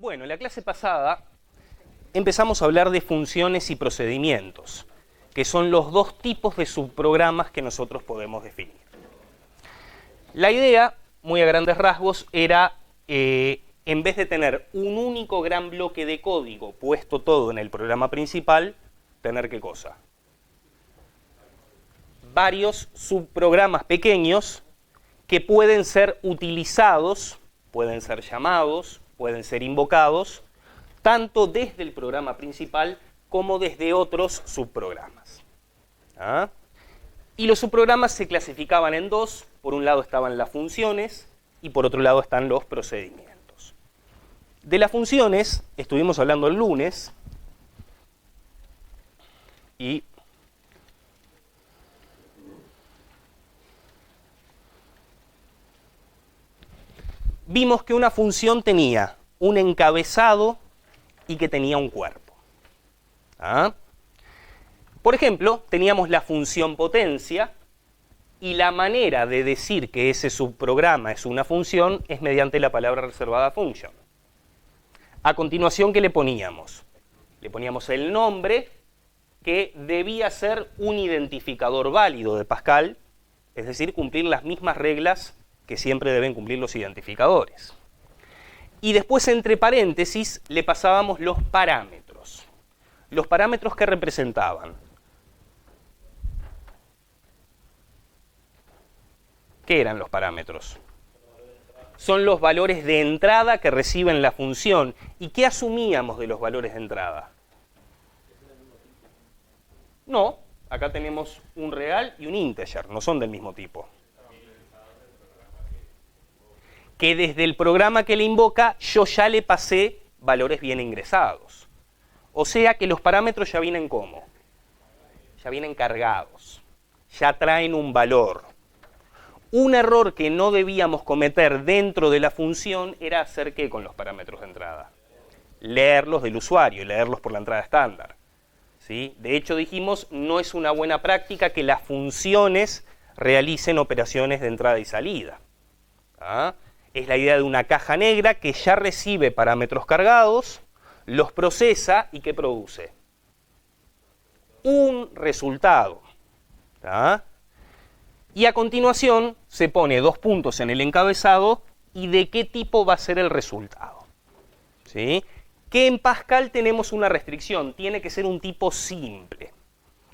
Bueno, en la clase pasada empezamos a hablar de funciones y procedimientos, que son los dos tipos de subprogramas que nosotros podemos definir. La idea, muy a grandes rasgos, era, en vez de tener un único gran bloque de código puesto todo en el programa principal, tener ¿qué cosa? Varios subprogramas pequeños que pueden ser utilizados, pueden ser llamados, pueden ser invocados, tanto desde el programa principal como desde otros subprogramas. ¿Ah? Y los subprogramas se clasificaban en dos. Por un lado estaban las funciones y por otro lado están los procedimientos. De las funciones estuvimos hablando el lunes y vimos que una función tenía un encabezado y que tenía un cuerpo. ¿Ah? Por ejemplo, teníamos la función potencia y la manera de decir que ese subprograma es una función es mediante la palabra reservada function. A continuación, ¿qué le poníamos? Le poníamos el nombre que debía ser un identificador válido de Pascal, es decir, cumplir las mismas reglas que siempre deben cumplir los identificadores. Y después, entre paréntesis, le pasábamos los parámetros. Los parámetros que representaban. ¿Qué eran los parámetros? Son los valores de entrada que reciben la función. ¿Y qué asumíamos de los valores de entrada? No, acá tenemos un real y un integer, no son del mismo tipo. Que desde el programa que le invoca yo ya le pasé valores bien ingresados. O sea que los parámetros ya vienen ¿cómo? Ya vienen cargados, ya traen un valor. Un error que no debíamos cometer dentro de la función era hacer ¿qué con los parámetros de entrada? Leerlos del usuario, leerlos por la entrada estándar. ¿Sí? De hecho dijimos, no es una buena práctica que las funciones realicen operaciones de entrada y salida. ¿Ah? Es la idea de una caja negra que ya recibe parámetros cargados, los procesa y ¿qué produce? Un resultado. ¿Ah? Y a continuación se pone dos puntos en el encabezado y de qué tipo va a ser el resultado. ¿Sí? Que en Pascal tenemos una restricción, tiene que ser un tipo simple.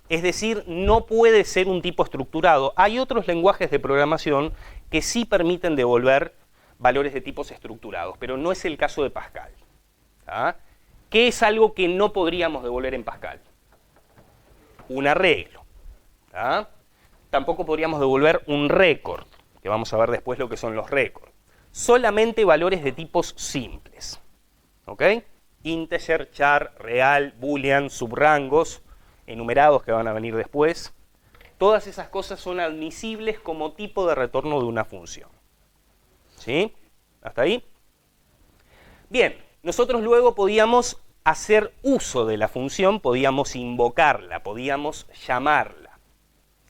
Es decir, no puede ser un tipo estructurado. Hay otros lenguajes de programación que sí permiten devolver valores de tipos estructurados, pero no es el caso de Pascal. ¿Ah? ¿Qué es algo que no podríamos devolver en Pascal? Un arreglo. ¿Ah? Tampoco podríamos devolver un récord, que vamos a ver después lo que son los récords. Solamente valores de tipos simples. ¿Ok? Integer, char, real, boolean, subrangos, enumerados que van a venir después. Todas esas cosas son admisibles como tipo de retorno de una función. ¿Sí? ¿Hasta ahí? Bien, nosotros luego podíamos hacer uso de la función, podíamos invocarla, podíamos llamarla.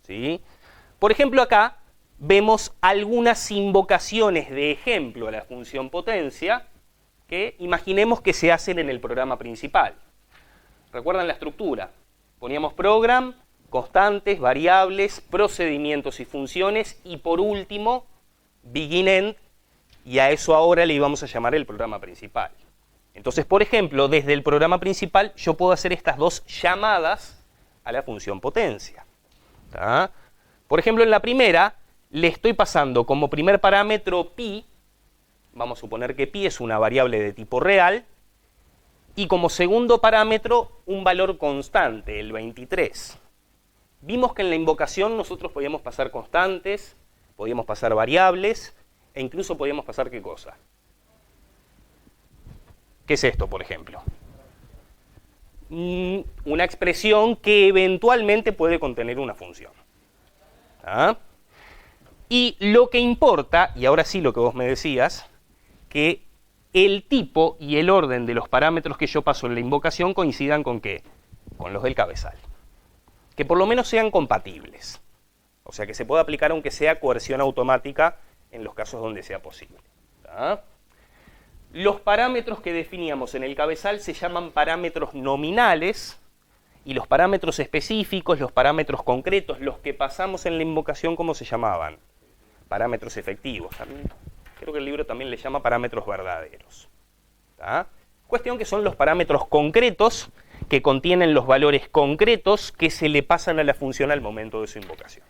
¿Sí? Por ejemplo, acá vemos algunas invocaciones de ejemplo a la función potencia que imaginemos que se hacen en el programa principal. ¿Recuerdan la estructura? Poníamos program, constantes, variables, procedimientos y funciones y por último, begin-end, y a eso ahora le íbamos a llamar el programa principal. Entonces, por ejemplo, desde el programa principal yo puedo hacer estas dos llamadas a la función potencia. ¿Tá? Por ejemplo, en la primera le estoy pasando como primer parámetro pi, vamos a suponer que pi es una variable de tipo real, y como segundo parámetro un valor constante, el 23. Vimos que en la invocación nosotros podíamos pasar constantes, podíamos pasar variables, e incluso podíamos pasar ¿qué cosa? ¿Qué es esto, por ejemplo? Una expresión que eventualmente puede contener una función. ¿Ah? Y lo que importa, y ahora sí lo que vos me decías, que el tipo y el orden de los parámetros que yo paso en la invocación coincidan ¿con qué? Con los del cabezal. Que por lo menos sean compatibles. O sea, que se pueda aplicar aunque sea coerción automática en los casos donde sea posible. ¿Ah? Los parámetros que definíamos en el cabezal se llaman parámetros nominales, y los parámetros específicos, los parámetros concretos, los que pasamos en la invocación, ¿cómo se llamaban? Parámetros efectivos. Creo que el libro también le llama parámetros verdaderos. ¿Tá? Cuestión que son los parámetros concretos que contienen los valores concretos que se le pasan a la función al momento de su invocación.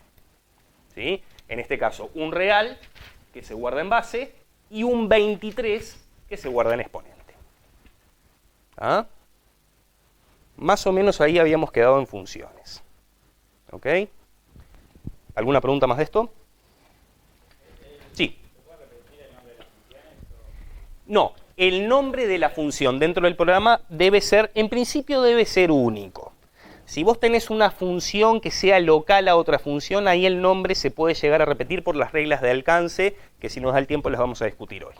¿Sí? En este caso, un real que se guarda en base y un 23 que se guarda en exponente. ¿Ah? Más o menos ahí habíamos quedado en funciones. ¿Ok? ¿Alguna pregunta más de esto? Sí. No, el nombre de la función dentro del programa debe ser, en principio debe ser único. Si vos tenés una función que sea local a otra función, ahí el nombre se puede llegar a repetir por las reglas de alcance, que si nos da el tiempo las vamos a discutir hoy.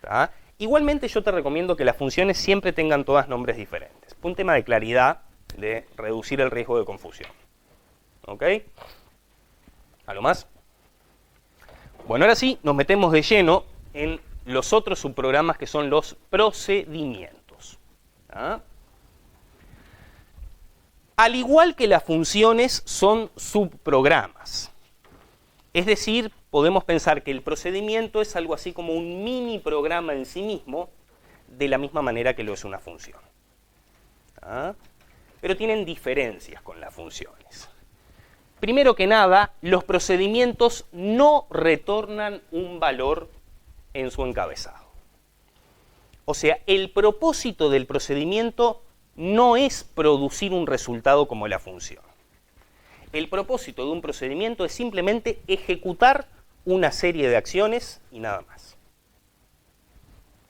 ¿Tá? Igualmente yo te recomiendo que las funciones siempre tengan todas nombres diferentes. Un tema de claridad, de reducir el riesgo de confusión. ¿Ok? ¿Algo más? Bueno, ahora sí, nos metemos de lleno en los otros subprogramas que son los procedimientos. ¿Ah? Al igual que las funciones son subprogramas. Es decir, podemos pensar que el procedimiento es algo así como un mini programa en sí mismo, de la misma manera que lo es una función. ¿Ah? Pero tienen diferencias con las funciones. Primero que nada, los procedimientos no retornan un valor en su encabezado. O sea, el propósito del procedimiento no es producir un resultado como la función. El propósito de un procedimiento es simplemente ejecutar una serie de acciones y nada más.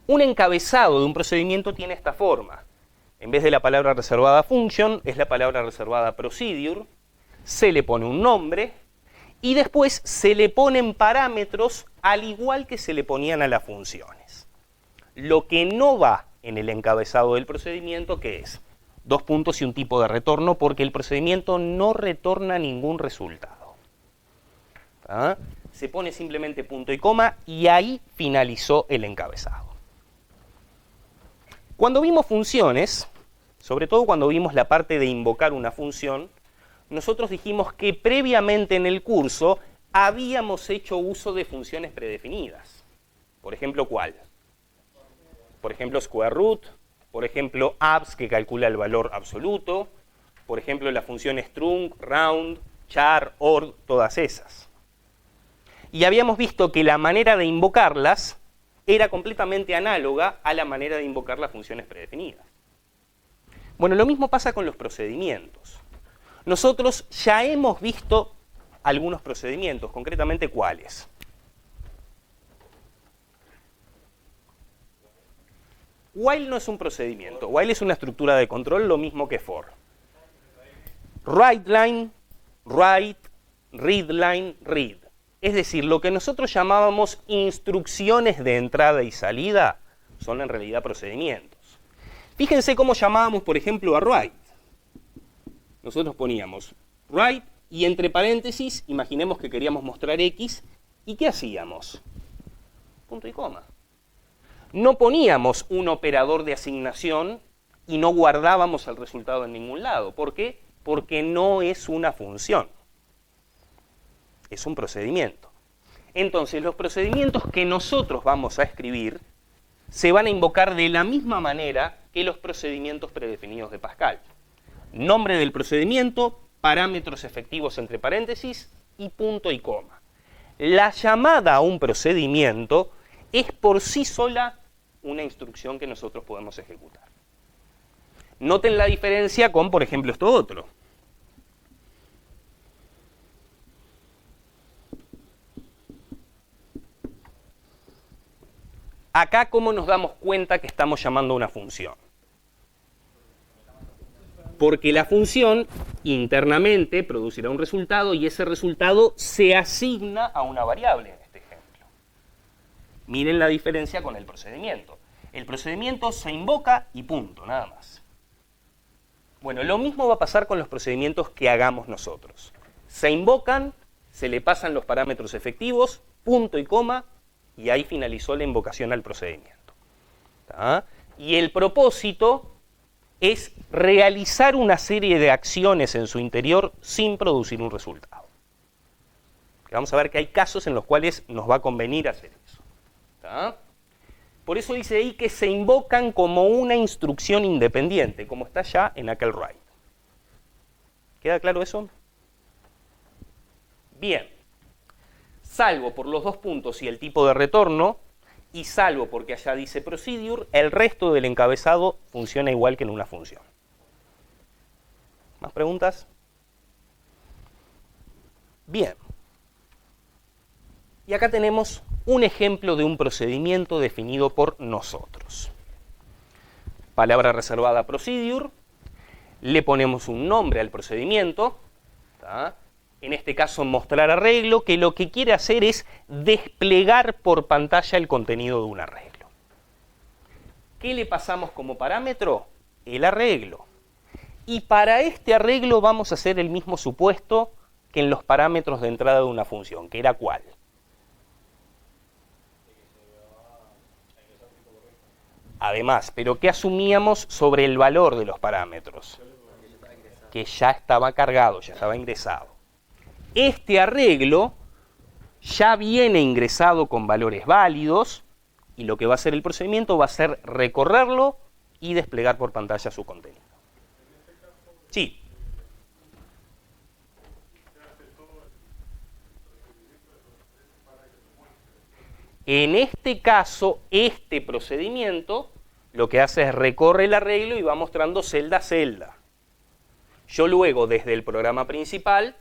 Un encabezado de un procedimiento tiene esta forma. En vez de la palabra reservada function, es la palabra reservada procedure, se le pone un nombre y después se le ponen parámetros al igual que se le ponían a las funciones. Lo que no va en el encabezado del procedimiento, ¿qué es? 2 puntos y un tipo de retorno, porque el procedimiento no retorna ningún resultado. ¿Ah? Se pone simplemente punto y coma y ahí finalizó el encabezado. Cuando vimos funciones, sobre todo cuando vimos la parte de invocar una función, nosotros dijimos que previamente en el curso habíamos hecho uso de funciones predefinidas. Por ejemplo, ¿cuál? Por ejemplo, square root. Por ejemplo, abs, que calcula el valor absoluto. Por ejemplo, la función strung, round, char, or, todas esas. Y habíamos visto que la manera de invocarlas era completamente análoga a la manera de invocar las funciones predefinidas. Bueno, lo mismo pasa con los procedimientos. Nosotros ya hemos visto algunos procedimientos, concretamente ¿cuáles? While no es un procedimiento, while es una estructura de control, lo mismo que for. WriteLine, write, readLine, read. Es decir, lo que nosotros llamábamos instrucciones de entrada y salida son en realidad procedimientos. Fíjense cómo llamábamos, por ejemplo, a write. Nosotros poníamos write y entre paréntesis, imaginemos que queríamos mostrar X, ¿y qué hacíamos? Punto y coma. No poníamos un operador de asignación y no guardábamos el resultado en ningún lado. ¿Por qué? Porque no es una función. Es un procedimiento. Entonces, los procedimientos que nosotros vamos a escribir se van a invocar de la misma manera que los procedimientos predefinidos de Pascal. Nombre del procedimiento, parámetros efectivos entre paréntesis y punto y coma. La llamada a un procedimiento es por sí sola una instrucción que nosotros podemos ejecutar. Noten la diferencia con, por ejemplo, esto otro. Acá, ¿cómo nos damos cuenta que estamos llamando a una función? Porque la función internamente producirá un resultado y ese resultado se asigna a una variable en este ejemplo. Miren la diferencia con el procedimiento. El procedimiento se invoca y punto, nada más. Bueno, lo mismo va a pasar con los procedimientos que hagamos nosotros. Se invocan, se le pasan los parámetros efectivos, punto y coma, y ahí finalizó la invocación al procedimiento. ¿tá? Y el propósito es realizar una serie de acciones en su interior sin producir un resultado. Que vamos a ver que hay casos en los cuales nos va a convenir hacer eso. ¿Tá? Por eso dice ahí que se invocan como una instrucción independiente, como está ya en aquel write. ¿Queda claro eso? Bien. Salvo por los dos puntos y el tipo de retorno, y salvo porque allá dice procedure, el resto del encabezado funciona igual que en una función. ¿Más preguntas? Bien. Y acá tenemos un ejemplo de un procedimiento definido por nosotros. Palabra reservada procedure, le ponemos un nombre al procedimiento, ¿tá? En este caso mostrar arreglo, que lo que quiere hacer es desplegar por pantalla el contenido de un arreglo. ¿Qué le pasamos como parámetro? El arreglo. Y para este arreglo vamos a hacer el mismo supuesto que en los parámetros de entrada de una función, que era ¿cuál? Además, ¿pero qué asumíamos sobre el valor de los parámetros? Que ya estaba cargado, ya estaba ingresado. Este arreglo ya viene ingresado con valores válidos y lo que va a hacer el procedimiento va a ser recorrerlo y desplegar por pantalla su contenido. Sí. En este caso, este procedimiento lo que hace es recorre el arreglo y va mostrando celda a celda. Yo luego, desde el programa principal,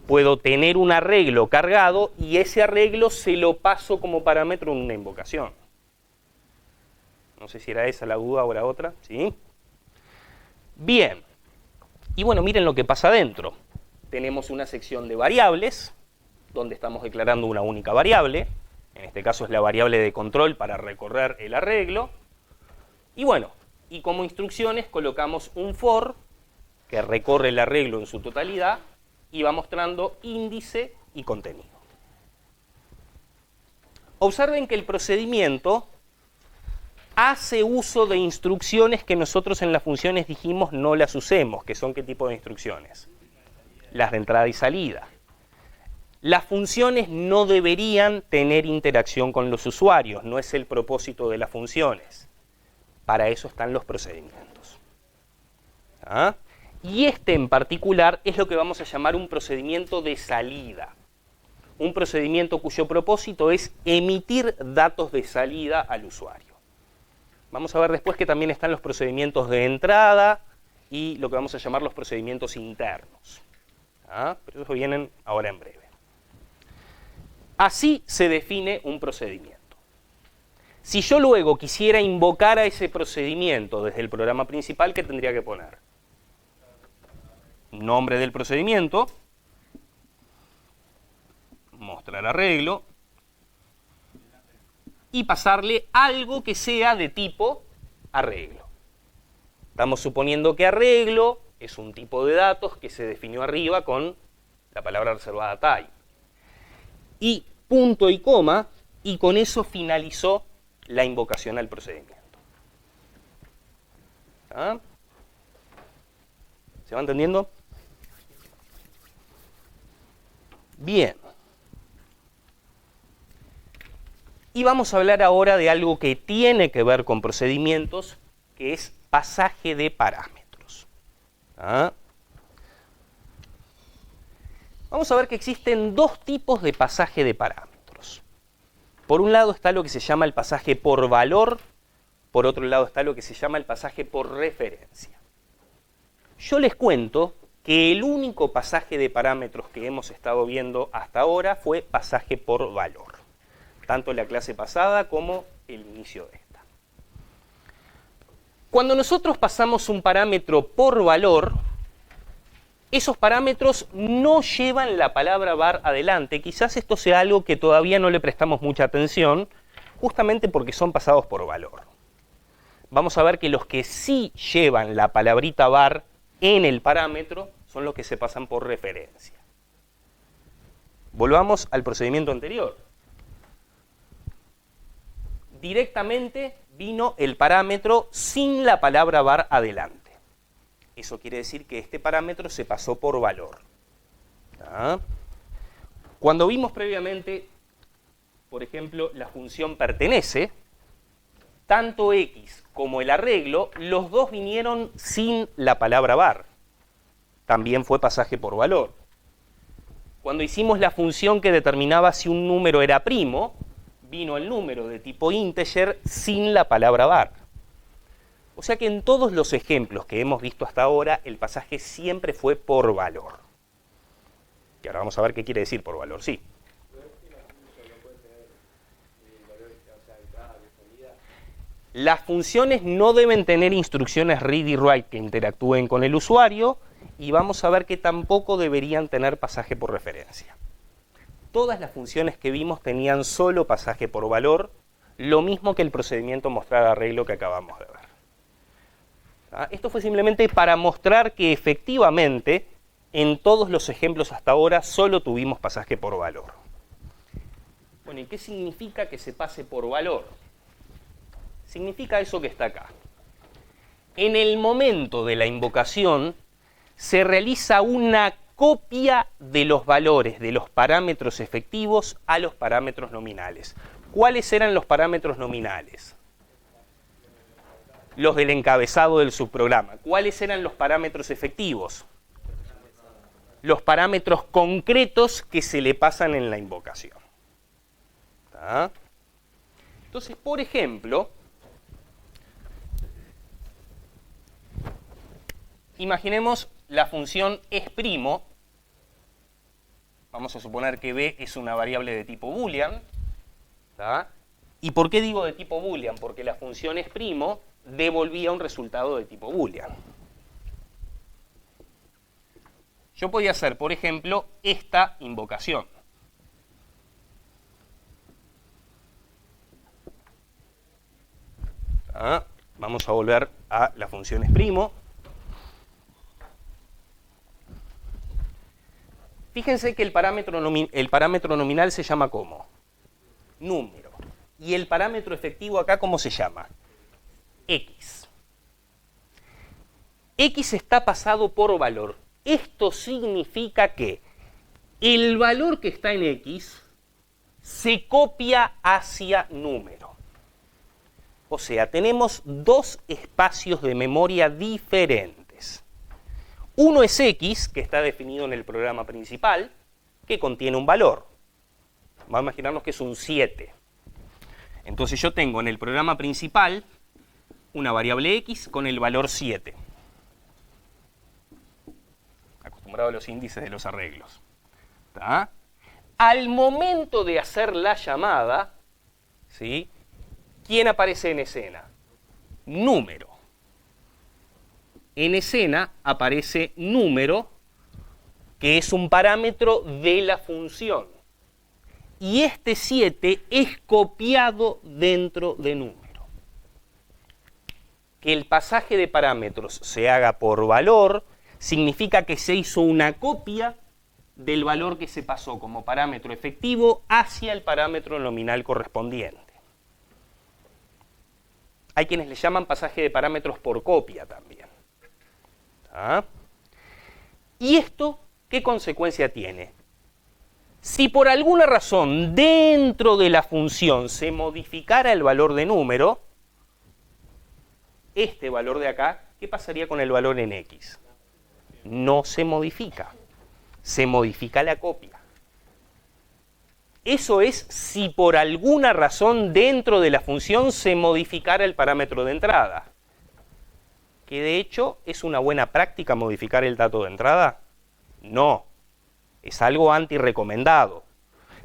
puedo tener un arreglo cargado y ese arreglo se lo paso como parámetro en una invocación. No sé si era esa la duda o la otra, ¿sí? Bien. Y bueno, miren lo que pasa adentro. Tenemos una sección de variables, donde estamos declarando una única variable. En este caso es la variable de control para recorrer el arreglo. Y bueno, y como instrucciones colocamos un for, que recorre el arreglo en su totalidad, y va mostrando índice y contenido. Observen que el procedimiento hace uso de instrucciones que nosotros en las funciones dijimos no las usemos, que son ¿qué tipo de instrucciones? Las de entrada y salida. Las funciones no deberían tener interacción con los usuarios, no es el propósito de las funciones. Para eso están los procedimientos. ¿Ah? Y este en particular es lo que vamos a llamar un procedimiento de salida. Un procedimiento cuyo propósito es emitir datos de salida al usuario. Vamos a ver después que también están los procedimientos de entrada y lo que vamos a llamar los procedimientos internos. ¿Ah? Pero eso vienen ahora en breve. Así se define un procedimiento. Si yo luego quisiera invocar a ese procedimiento desde el programa principal, ¿qué tendría que poner? Nombre del procedimiento, mostrar arreglo y pasarle algo que sea de tipo arreglo. Estamos suponiendo que arreglo es un tipo de datos que se definió arriba con la palabra reservada type. Y punto y coma, y con eso finalizó la invocación al procedimiento. ¿Ah? ¿Se va entendiendo? Bien. Y vamos a hablar ahora de algo que tiene que ver con procedimientos, que es pasaje de parámetros. ¿Ah? Vamos a ver que existen dos tipos de pasaje de parámetros. Por un lado está lo que se llama el pasaje por valor, por otro lado está lo que se llama el pasaje por referencia. Yo les cuento que el único pasaje de parámetros que hemos estado viendo hasta ahora fue pasaje por valor, tanto en la clase pasada como el inicio de esta. Cuando nosotros pasamos un parámetro por valor, esos parámetros no llevan la palabra var adelante. Quizás esto sea algo que todavía no le prestamos mucha atención, justamente porque son pasados por valor. Vamos a ver que los que sí llevan la palabrita var en el parámetro son los que se pasan por referencia. Volvamos al procedimiento anterior. directamente vino el parámetro sin la palabra var adelante. Eso quiere decir que este parámetro se pasó por valor. ¿Ah? Cuando vimos previamente, por ejemplo, la función pertenece, tanto x como el arreglo, los dos vinieron sin la palabra var. También fue pasaje por valor. Cuando hicimos la función que determinaba si un número era primo, vino el número de tipo integer sin la palabra var. O sea que en todos los ejemplos que hemos visto hasta ahora, el pasaje siempre fue por valor. Y ahora vamos a ver qué quiere decir por valor, sí. Las funciones no deben tener instrucciones read y write que interactúen con el usuario, y vamos a ver que tampoco deberían tener pasaje por referencia. Todas las funciones que vimos tenían solo pasaje por valor, lo mismo que el procedimiento mostrar arreglo que acabamos de ver. Esto fue simplemente para mostrar que efectivamente en todos los ejemplos hasta ahora solo tuvimos pasaje por valor. Bueno, ¿y qué significa que se pase por valor? Significa eso que está acá. En el momento de la invocación se realiza una copia de los valores de los parámetros efectivos a los parámetros nominales. ¿Cuáles eran los parámetros nominales? Los del encabezado del subprograma. ¿Cuáles eran los parámetros efectivos? Los parámetros concretos que se le pasan en la invocación. ¿Está? Entonces, por ejemplo, imaginemos la función es primo. Vamos a suponer que b es una variable de tipo boolean. ¿Tá? ¿Y por qué digo de tipo boolean? Porque la función es primo devolvía un resultado de tipo boolean. Yo podía hacer, por ejemplo, esta invocación. ¿Tá? Vamos a volver a la función es primo. Fíjense que el parámetro nominal se llama ¿cómo? Número. Y el parámetro efectivo acá, ¿cómo se llama? X. X está pasado por valor. Esto significa que el valor que está en X se copia hacia número. O sea, tenemos dos espacios de memoria diferentes. Uno es X, que está definido en el programa principal, que contiene un valor. Vamos a imaginarnos que es un 7. Entonces yo tengo en el programa principal una variable X con el valor 7. Acostumbrado a los índices de los arreglos. ¿Tá? Al momento de hacer la llamada, ¿sí? ¿Quién aparece en escena? Número. En escena aparece número, que es un parámetro de la función. Y este 7 es copiado dentro de número. Que el pasaje de parámetros se haga por valor significa que se hizo una copia del valor que se pasó como parámetro efectivo hacia el parámetro nominal correspondiente. Hay quienes le llaman pasaje de parámetros por copia también. ¿Ah? ¿Y esto qué consecuencia tiene? Si por alguna razón dentro de la función se modificara el valor de número, este valor de acá, ¿qué pasaría con el valor en X? No se modifica, se modifica la copia. Eso es si por alguna razón dentro de la función se modificara el parámetro de entrada. Que de hecho es una buena práctica modificar el dato de entrada. No, es algo antirrecomendado.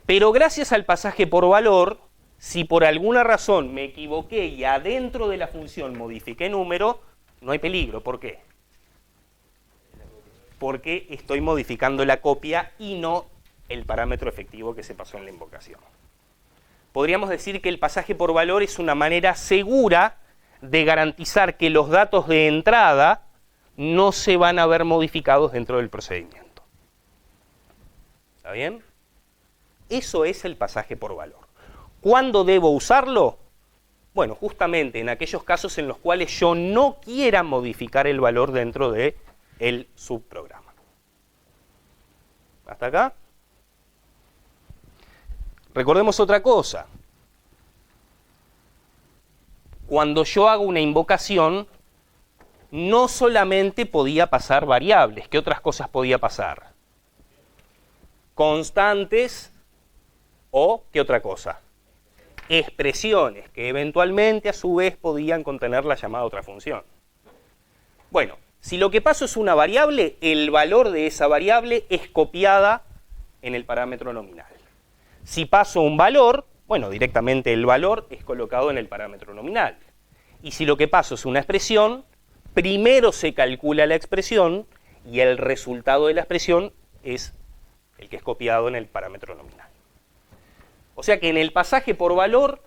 Pero gracias al pasaje por valor, si por alguna razón me equivoqué y adentro de la función modifiqué número, no hay peligro. ¿Por qué? Porque estoy modificando la copia y no el parámetro efectivo que se pasó en la invocación. Podríamos decir que el pasaje por valor es una manera segura de garantizar que los datos de entrada no se van a ver modificados dentro del procedimiento. ¿Está bien? Eso es el pasaje por valor. ¿Cuándo debo usarlo? Bueno, justamente en aquellos casos en los cuales yo no quiera modificar el valor dentro del subprograma. ¿Hasta acá? Recordemos otra cosa. Cuando yo hago una invocación, no solamente podía pasar variables. ¿Qué otras cosas podía pasar? Constantes o, ¿qué otra cosa? Expresiones que eventualmente a su vez podían contener la llamada otra función. Bueno, si lo que paso es una variable, el valor de esa variable es copiada en el parámetro nominal. Si paso un valor, bueno, directamente el valor es colocado en el parámetro nominal. Y si lo que paso es una expresión, primero se calcula la expresión y el resultado de la expresión es el que es copiado en el parámetro nominal. O sea que en el pasaje por valor,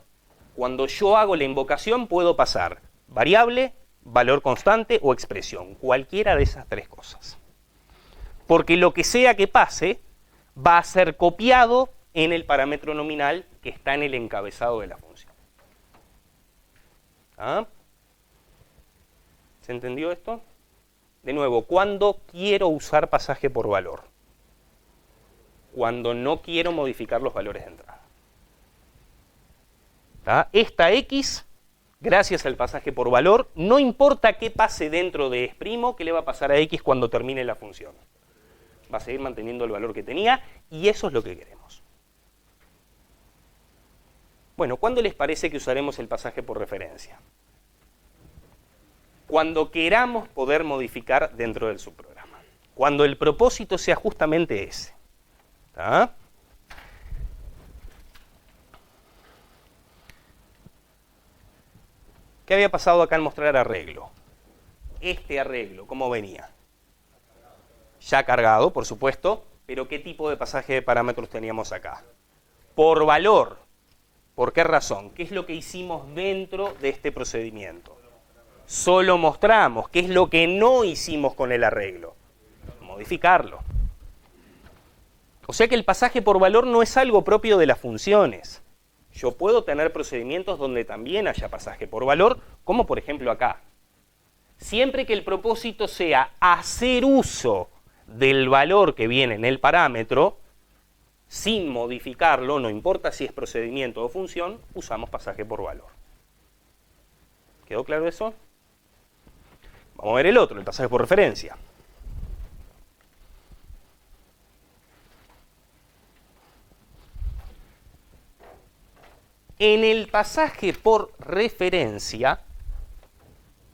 cuando yo hago la invocación, puedo pasar variable, valor constante o expresión, cualquiera de esas tres cosas. Porque lo que sea que pase va a ser copiado en el parámetro nominal que está en el encabezado de la función. ¿Ah? ¿Se entendió esto? De nuevo, ¿cuándo quiero usar pasaje por valor? Cuando no quiero modificar los valores de entrada. ¿Ah? Esta X, gracias al pasaje por valor, no importa qué pase dentro de es', ¿qué le va a pasar a X cuando termine la función? Va a seguir manteniendo el valor que tenía y eso es lo que queremos. Bueno, ¿cuándo les parece que usaremos el pasaje por referencia? Cuando queramos poder modificar dentro del subprograma. Cuando el propósito sea justamente ese. ¿Ah? ¿Qué había pasado acá al mostrar arreglo? Este arreglo, ¿cómo venía? Ya cargado, por supuesto, pero ¿qué tipo de pasaje de parámetros teníamos acá? Por valor. ¿Por qué razón? ¿Qué es lo que hicimos dentro de este procedimiento? Solo mostramos. ¿Qué es lo que no hicimos con el arreglo? Modificarlo. O sea que el pasaje por valor no es algo propio de las funciones. Yo puedo tener procedimientos donde también haya pasaje por valor, como por ejemplo acá. Siempre que el propósito sea hacer uso del valor que viene en el parámetro, sin modificarlo, no importa si es procedimiento o función, usamos pasaje por valor. ¿Quedó claro eso? Vamos a ver el otro, el pasaje por referencia. En el pasaje por referencia,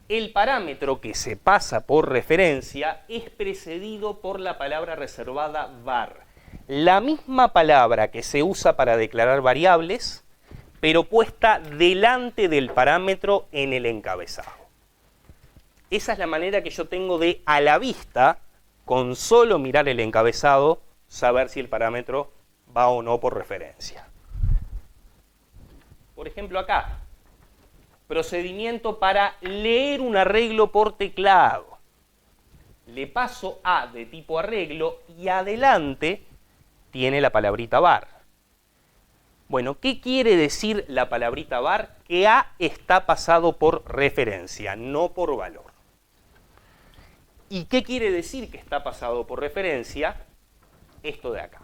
el parámetro que se pasa por referencia es precedido por la palabra reservada var. La misma palabra que se usa para declarar variables, pero puesta delante del parámetro en el encabezado. Esa es la manera que yo tengo de, a la vista, con solo mirar el encabezado, saber si el parámetro va o no por referencia. Por ejemplo acá, procedimiento para leer un arreglo por teclado. Le paso A de tipo arreglo y adelante tiene la palabrita var. Bueno, ¿qué quiere decir la palabrita var? Que A está pasado por referencia, no por valor. ¿Y qué quiere decir que está pasado por referencia? Esto de acá.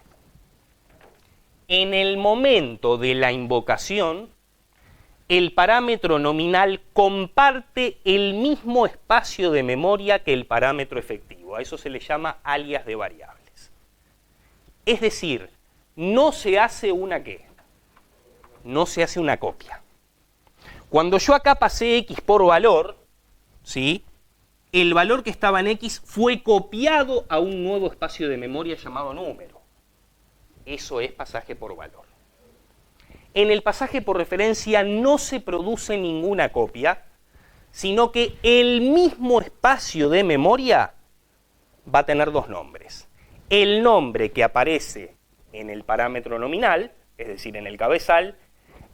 En el momento de la invocación, el parámetro nominal comparte el mismo espacio de memoria que el parámetro efectivo. A eso se le llama alias de variables. Es decir, no se hace una ¿qué? No se hace una copia. Cuando yo acá pasé X por valor, ¿sí? El valor que estaba en X fue copiado a un nuevo espacio de memoria llamado número. Eso es pasaje por valor. En el pasaje por referencia no se produce ninguna copia, sino que el mismo espacio de memoria va a tener dos nombres. El nombre que aparece en el parámetro nominal, es decir, en el cabezal,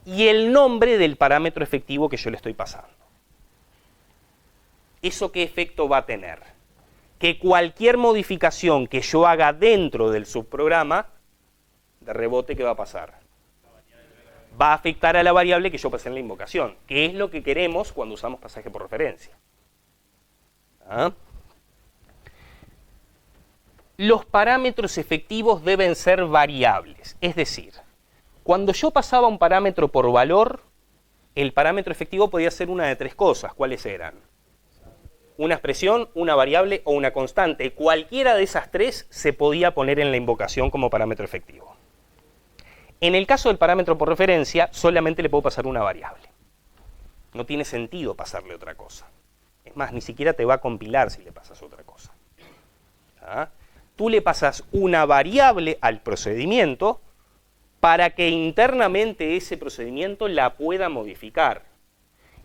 y el nombre del parámetro efectivo que yo le estoy pasando. ¿Eso qué efecto va a tener? Que cualquier modificación que yo haga dentro del subprograma, de rebote, ¿qué va a pasar? va a afectar a la variable que yo pasé en la invocación, que es lo que queremos cuando usamos pasaje por referencia. ¿Ah? Los parámetros efectivos deben ser variables, es decir, cuando yo pasaba un parámetro por valor, el parámetro efectivo podía ser una de tres cosas. ¿Cuáles eran? Una expresión, una variable o una constante. Cualquiera de esas tres se podía poner en la invocación como parámetro efectivo. En el caso del parámetro por referencia, solamente le puedo pasar una variable. No tiene sentido pasarle otra cosa. Es más, ni siquiera te va a compilar si le pasas otra cosa. ¿Ah? Tú le pasas una variable al procedimiento para que internamente ese procedimiento la pueda modificar.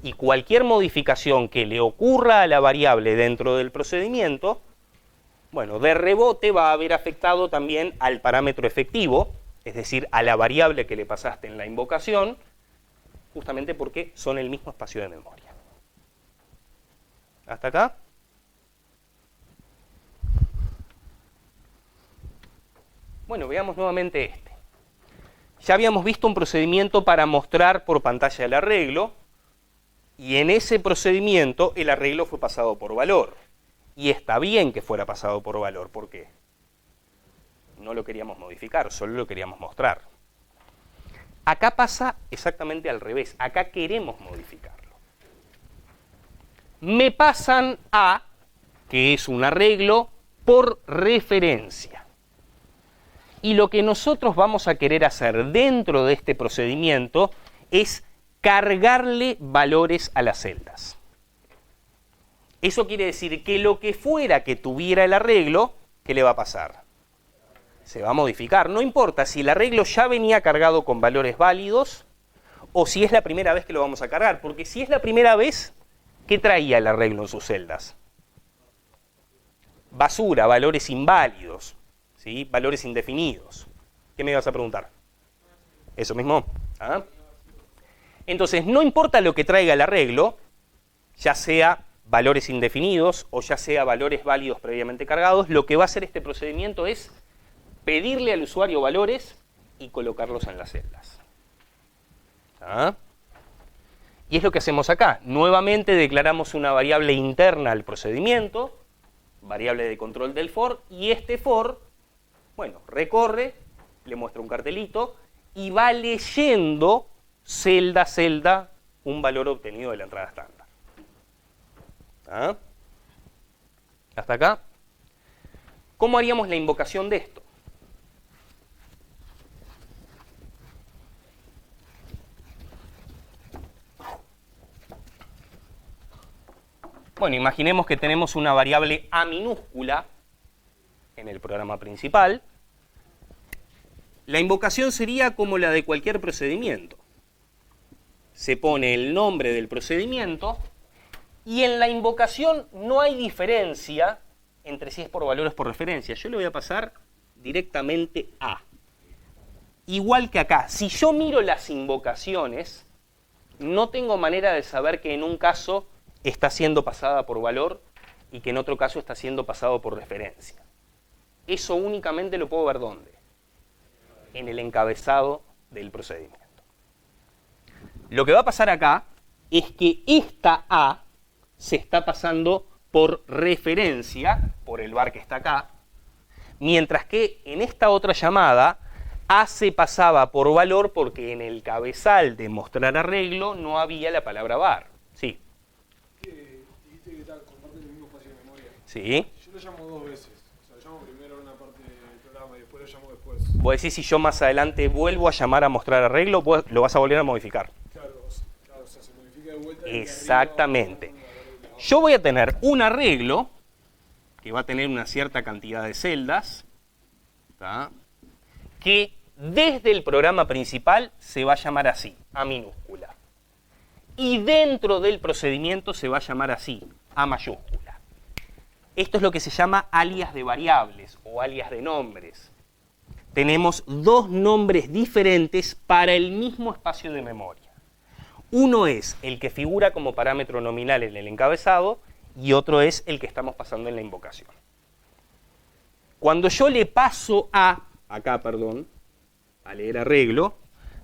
Y cualquier modificación que le ocurra a la variable dentro del procedimiento, bueno, de rebote va a haber afectado también al parámetro efectivo, es decir, a la variable que le pasaste en la invocación, justamente porque son el mismo espacio de memoria. ¿Hasta acá? Bueno, veamos nuevamente este. Ya habíamos visto un procedimiento para mostrar por pantalla el arreglo, y en ese procedimiento el arreglo fue pasado por valor. Y está bien que fuera pasado por valor, ¿por qué? No lo queríamos modificar, solo lo queríamos mostrar. Acá pasa exactamente al revés, acá queremos modificarlo. Me pasan a, que es un arreglo, por referencia. Y lo que nosotros vamos a querer hacer dentro de este procedimiento es cargarle valores a las celdas. Eso quiere decir que lo que fuera que tuviera el arreglo, ¿qué le va a pasar? Se va a modificar. No importa si el arreglo ya venía cargado con valores válidos o si es la primera vez que lo vamos a cargar. Porque si es la primera vez, ¿qué traía el arreglo en sus celdas? Basura, valores inválidos, ¿sí? Valores indefinidos. ¿Qué me ibas a preguntar? ¿Eso mismo? ¿Ah? Entonces, no importa lo que traiga el arreglo, ya sea valores indefinidos o ya sea valores válidos previamente cargados, lo que va a hacer este procedimiento es pedirle al usuario valores y colocarlos en las celdas. ¿Ah? Y es lo que hacemos acá. Nuevamente declaramos una variable interna al procedimiento, variable de control del for, y este for, bueno, recorre, le muestra un cartelito y va leyendo celda a celda un valor obtenido de la entrada estándar. ¿Ah? ¿Hasta acá? ¿Cómo haríamos la invocación de esto? Bueno, imaginemos que tenemos una variable A minúscula en el programa principal. La invocación sería como la de cualquier procedimiento. Se pone el nombre del procedimiento y en la invocación no hay diferencia entre si es por valores por referencia. Yo le voy a pasar directamente A. Igual que acá, si yo miro las invocaciones, no tengo manera de saber que en un caso está siendo pasada por valor y que en otro caso está siendo pasado por referencia. Eso únicamente lo puedo ver ¿dónde? En el encabezado del procedimiento. Lo que va a pasar acá es que esta A se está pasando por referencia, por el var que está acá, mientras que en esta otra llamada A se pasaba por valor porque en el cabezal de mostrar arreglo no había la palabra var. Sí. Dijiste que comparten el mismo espacio de memoria. Sí. Yo lo llamo dos veces. O sea, lo llamo primero en una parte del programa y después lo llamo después. Vos decís, si yo más adelante vuelvo a llamar a mostrar arreglo, vos lo vas a volver a modificar. Claro, o sea, se modifica de vuelta. Exactamente. Yo voy a tener un arreglo que va a tener una cierta cantidad de celdas, ¿tá? Que desde el programa principal se va a llamar así, A minúscula. Y dentro del procedimiento se va a llamar así, A mayúscula. Esto es lo que se llama alias de variables o alias de nombres. Tenemos dos nombres diferentes para el mismo espacio de memoria. Uno es el que figura como parámetro nominal en el encabezado y otro es el que estamos pasando en la invocación. Cuando yo le paso a leer arreglo,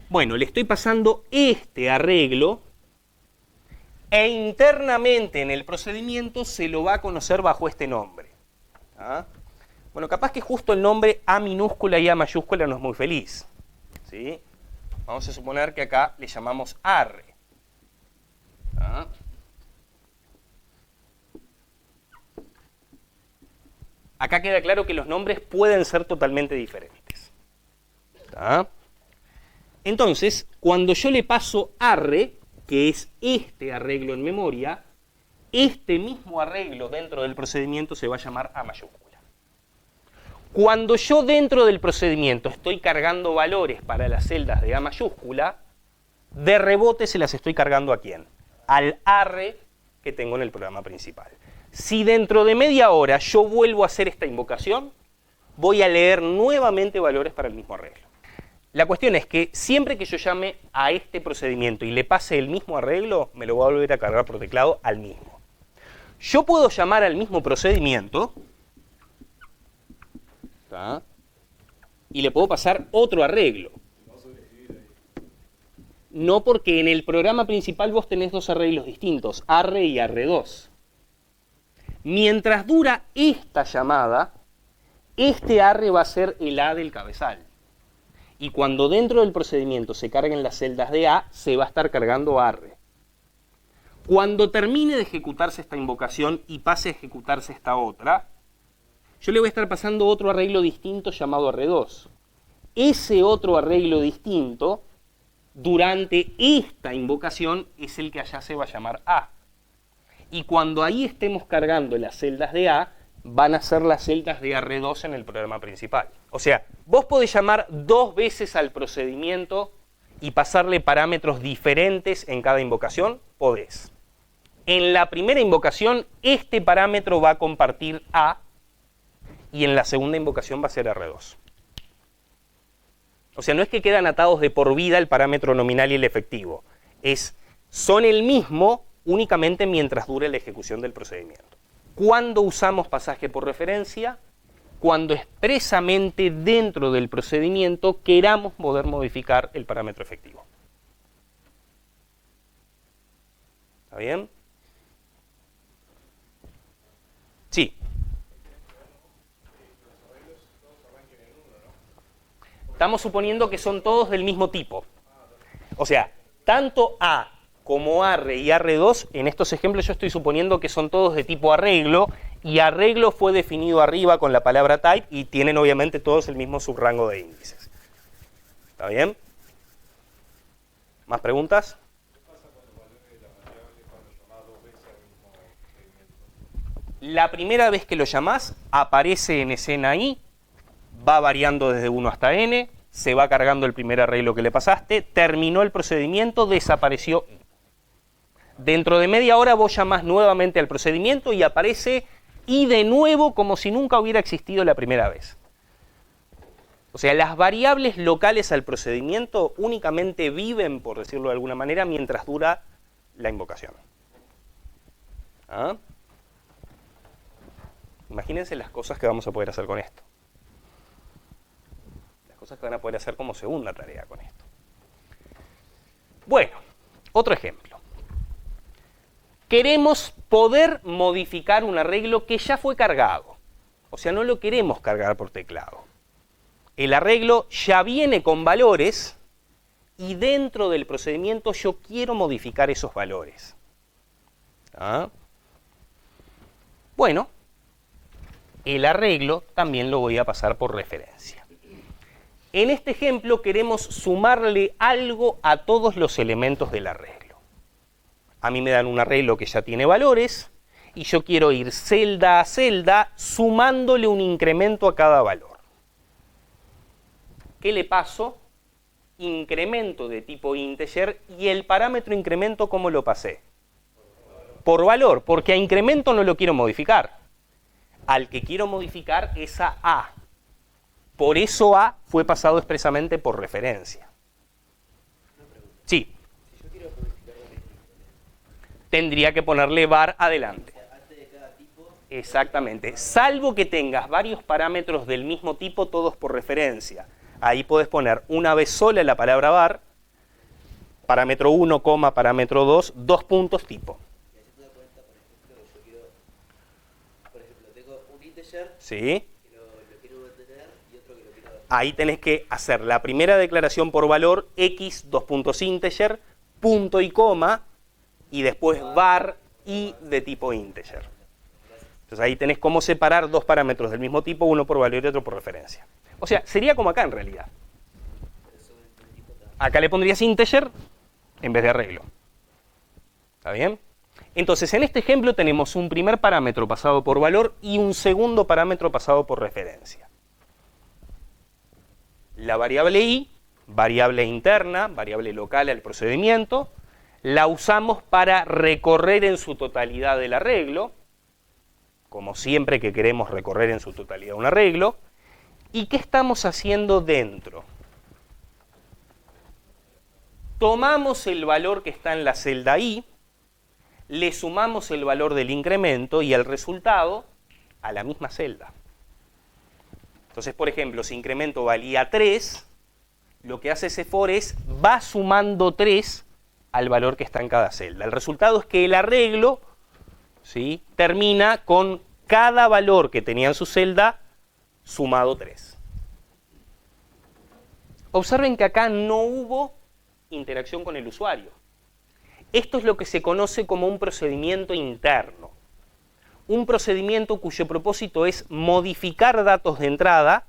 Bueno, le estoy pasando este arreglo e internamente en el procedimiento se lo va a conocer bajo este nombre. ¿Ah? Bueno, capaz que justo el nombre A minúscula y A mayúscula no es muy feliz. ¿Sí? Vamos a suponer que acá le llamamos arre. ¿Ah? Acá queda claro que los nombres pueden ser totalmente diferentes. ¿Ah? Entonces, cuando yo le paso arre, que es este arreglo en memoria, este mismo arreglo dentro del procedimiento se va a llamar A mayúscula. Cuando yo dentro del procedimiento estoy cargando valores para las celdas de A mayúscula, de rebote se las estoy cargando ¿a quién? Al arre que tengo en el programa principal. Si dentro de media hora yo vuelvo a hacer esta invocación, voy a leer nuevamente valores para el mismo arreglo. La cuestión es que siempre que yo llame a este procedimiento y le pase el mismo arreglo, me lo voy a volver a cargar por teclado al mismo. Yo puedo llamar al mismo procedimiento, ¿tá? Y le puedo pasar otro arreglo. No, porque en el programa principal vos tenés dos arreglos distintos, arre y arre2. Mientras dura esta llamada, este arre va a ser el A del cabezal. Y cuando dentro del procedimiento se carguen las celdas de A, se va a estar cargando arre. Cuando termine de ejecutarse esta invocación y pase a ejecutarse esta otra, yo le voy a estar pasando otro arreglo distinto llamado arre2. Ese otro arreglo distinto, durante esta invocación, es el que allá se va a llamar A. Y cuando ahí estemos cargando las celdas de A, van a ser las celdas de arre2 en el programa principal. O sea, vos podés llamar dos veces al procedimiento y pasarle parámetros diferentes en cada invocación, podés. En la primera invocación, este parámetro va a compartir A y en la segunda invocación va a ser arre2. O sea, no es que quedan atados de por vida el parámetro nominal y el efectivo. Son el mismo únicamente mientras dure la ejecución del procedimiento. ¿Cuándo usamos pasaje por referencia? Cuando expresamente dentro del procedimiento queramos poder modificar el parámetro efectivo. ¿Está bien? Sí. Estamos suponiendo que son todos del mismo tipo. O sea, tanto A como arre y arre2, en estos ejemplos yo estoy suponiendo que son todos de tipo arreglo, y arreglo fue definido arriba con la palabra type y tienen obviamente todos el mismo subrango de índices. ¿Está bien? ¿Más preguntas? La primera vez que lo llamás, aparece en escena ahí, va variando desde 1 hasta n, se va cargando el primer arreglo que le pasaste, terminó el procedimiento, desapareció i. Dentro de media hora vos llamás nuevamente al procedimiento y aparece i de nuevo como si nunca hubiera existido la primera vez. O sea, las variables locales al procedimiento únicamente viven, por decirlo de alguna manera, mientras dura la invocación. ¿Ah? Imagínense las cosas que vamos a poder hacer con esto. Las cosas que van a poder hacer como segunda tarea con esto. Bueno, otro ejemplo. Queremos poder modificar un arreglo que ya fue cargado. O sea, no lo queremos cargar por teclado. El arreglo ya viene con valores y dentro del procedimiento yo quiero modificar esos valores. ¿Ah? Bueno, el arreglo también lo voy a pasar por referencia. En este ejemplo queremos sumarle algo a todos los elementos del arreglo. A mí me dan un arreglo que ya tiene valores y yo quiero ir celda a celda sumándole un incremento a cada valor. ¿Qué le paso? Incremento de tipo integer y el parámetro incremento, ¿cómo lo pasé? Por valor, porque a incremento no lo quiero modificar. Al que quiero modificar es a A. Por eso A fue pasado expresamente por referencia. Sí. Tendría que ponerle var adelante. Exactamente. Salvo que tengas varios parámetros del mismo tipo, todos por referencia. Ahí podés poner una vez sola la palabra var parámetro 1, parámetro 2, dos puntos tipo. Y haciendo de cuenta, por ejemplo, que yo quiero, por ejemplo, tengo un integer ¿Sí? que lo quiero mantener y otro que lo quiero... Ahí tenés que hacer la primera declaración por valor, x, dos puntos integer, punto y coma, y después var y de tipo integer. Entonces ahí tenés cómo separar dos parámetros del mismo tipo, uno por valor y otro por referencia. O sea, sería como acá en realidad. Acá le pondrías integer en vez de arreglo. ¿Está bien? Entonces, en este ejemplo tenemos un primer parámetro pasado por valor y un segundo parámetro pasado por referencia. La variable i, variable interna, variable local al procedimiento, la usamos para recorrer en su totalidad el arreglo, como siempre que queremos recorrer en su totalidad un arreglo. ¿Y qué estamos haciendo dentro? Tomamos el valor que está en la celda i, le sumamos el valor del incremento y el resultado a la misma celda. Entonces, por ejemplo, si incremento valía 3, lo que hace ese for es va sumando 3 al valor que está en cada celda. El resultado es que el arreglo, ¿sí?, termina con cada valor que tenía en su celda sumado 3. Observen que acá no hubo interacción con el usuario. Esto es lo que se conoce como un procedimiento interno. Un procedimiento cuyo propósito es modificar datos de entrada,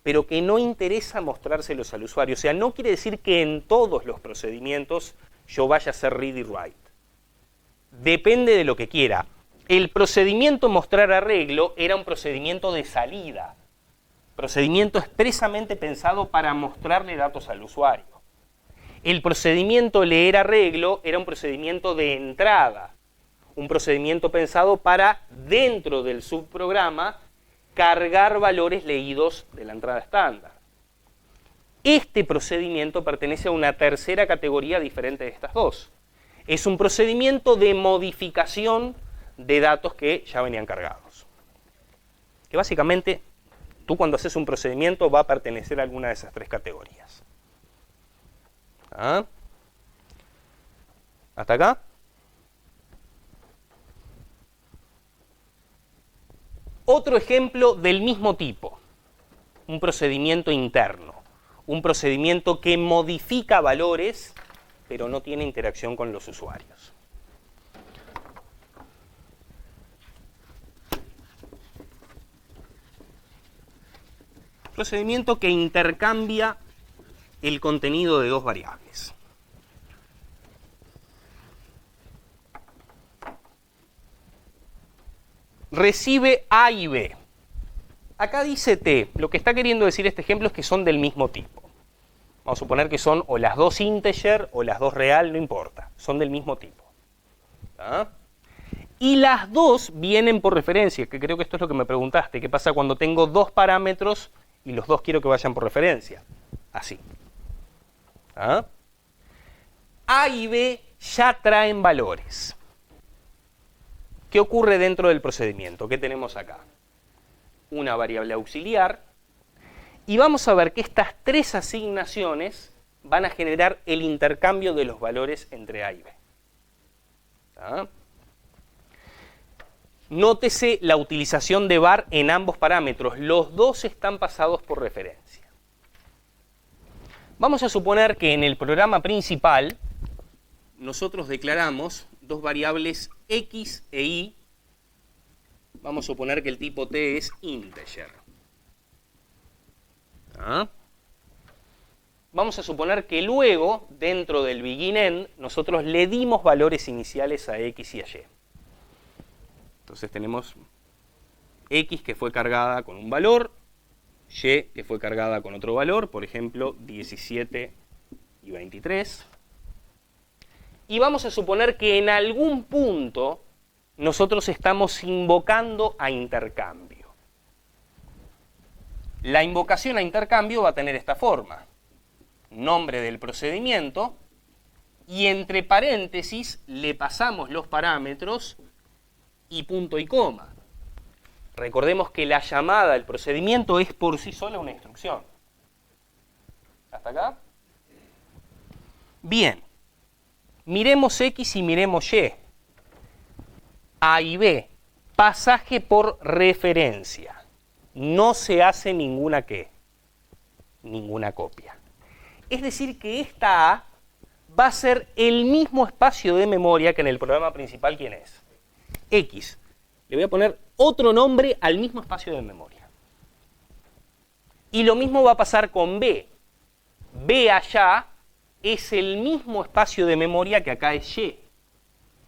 pero que no interesa mostrárselos al usuario. O sea, no quiere decir que en todos los procedimientos yo vaya a hacer read y write. Depende de lo que quiera. El procedimiento mostrar arreglo era un procedimiento de salida. Procedimiento expresamente pensado para mostrarle datos al usuario. El procedimiento leer arreglo era un procedimiento de entrada, un procedimiento pensado para, dentro del subprograma, cargar valores leídos de la entrada estándar. Este procedimiento pertenece a una tercera categoría diferente de estas dos. Es un procedimiento de modificación de datos que ya venían cargados. Que básicamente, tú cuando haces un procedimiento va a pertenecer a alguna de esas tres categorías. ¿Ah? ¿Hasta acá? Otro ejemplo del mismo tipo, un procedimiento interno, un procedimiento que modifica valores, pero no tiene interacción con los usuarios. Procedimiento que intercambia el contenido de dos variables. Recibe A y B. Acá dice T. Lo que está queriendo decir este ejemplo es que son del mismo tipo. Vamos a suponer que son o las dos integer o las dos real, no importa. Son del mismo tipo. ¿Ah? Y las dos vienen por referencia, que creo que esto es lo que me preguntaste. ¿Qué pasa cuando tengo dos parámetros y los dos quiero que vayan por referencia? Así. ¿Ah? A y B ya traen valores. ¿Qué ocurre dentro del procedimiento? ¿Qué tenemos acá? Una variable auxiliar. Y vamos a ver que estas tres asignaciones van a generar el intercambio de los valores entre A y B. ¿Ah? Nótese la utilización de var en ambos parámetros. Los dos están pasados por referencia. Vamos a suponer que en el programa principal nosotros declaramos dos variables x e y. Vamos a suponer que el tipo t es integer. ¿Ah? Vamos a suponer que luego, dentro del begin-end, nosotros le dimos valores iniciales a x y a y. Entonces tenemos x que fue cargada con un valor, y que fue cargada con otro valor, por ejemplo 17 y 23. Y vamos a suponer que en algún punto nosotros estamos invocando a intercambio. La invocación a intercambio va a tener esta forma: nombre del procedimiento, y entre paréntesis le pasamos los parámetros y punto y coma. Recordemos que la llamada al procedimiento es por sí sola una instrucción. ¿Hasta acá? Bien. Miremos X y miremos Y. A y B, pasaje por referencia. No se hace ninguna ¿qué? Ninguna copia. Es decir que esta A va a ser el mismo espacio de memoria que en el programa principal, ¿quién es? X. Le voy a poner otro nombre al mismo espacio de memoria. Y lo mismo va a pasar con B. B allá es el mismo espacio de memoria que acá es Y.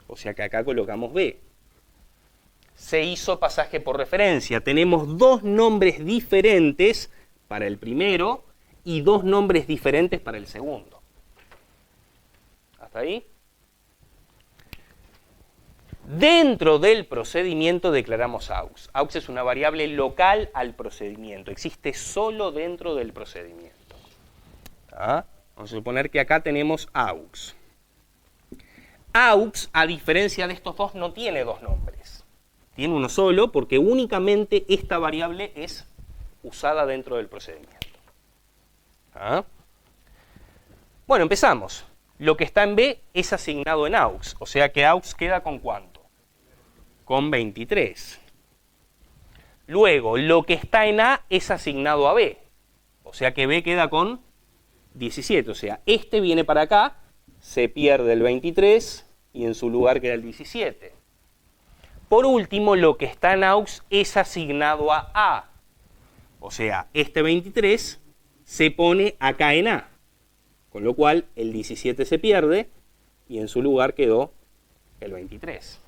O sea que acá colocamos B. Se hizo pasaje por referencia. Tenemos dos nombres diferentes para el primero y dos nombres diferentes para el segundo. ¿Hasta ahí? Dentro del procedimiento declaramos AUX. AUX es una variable local al procedimiento. Existe solo dentro del procedimiento. ¿Ah? Vamos a suponer que acá tenemos AUX. AUX, a diferencia de estos dos, no tiene dos nombres. Tiene uno solo porque únicamente esta variable es usada dentro del procedimiento. ¿Ah? Bueno, empezamos. Lo que está en B es asignado en AUX, o sea que AUX queda con ¿cuánto? Con 23. Luego, lo que está en A es asignado a B, o sea que B queda con 17. O sea, este viene para acá, se pierde el 23 y en su lugar queda el 17. Por último, lo que está en AUX es asignado a A, o sea, este 23 se pone acá en A. Con lo cual el 17 se pierde y en su lugar quedó el 23.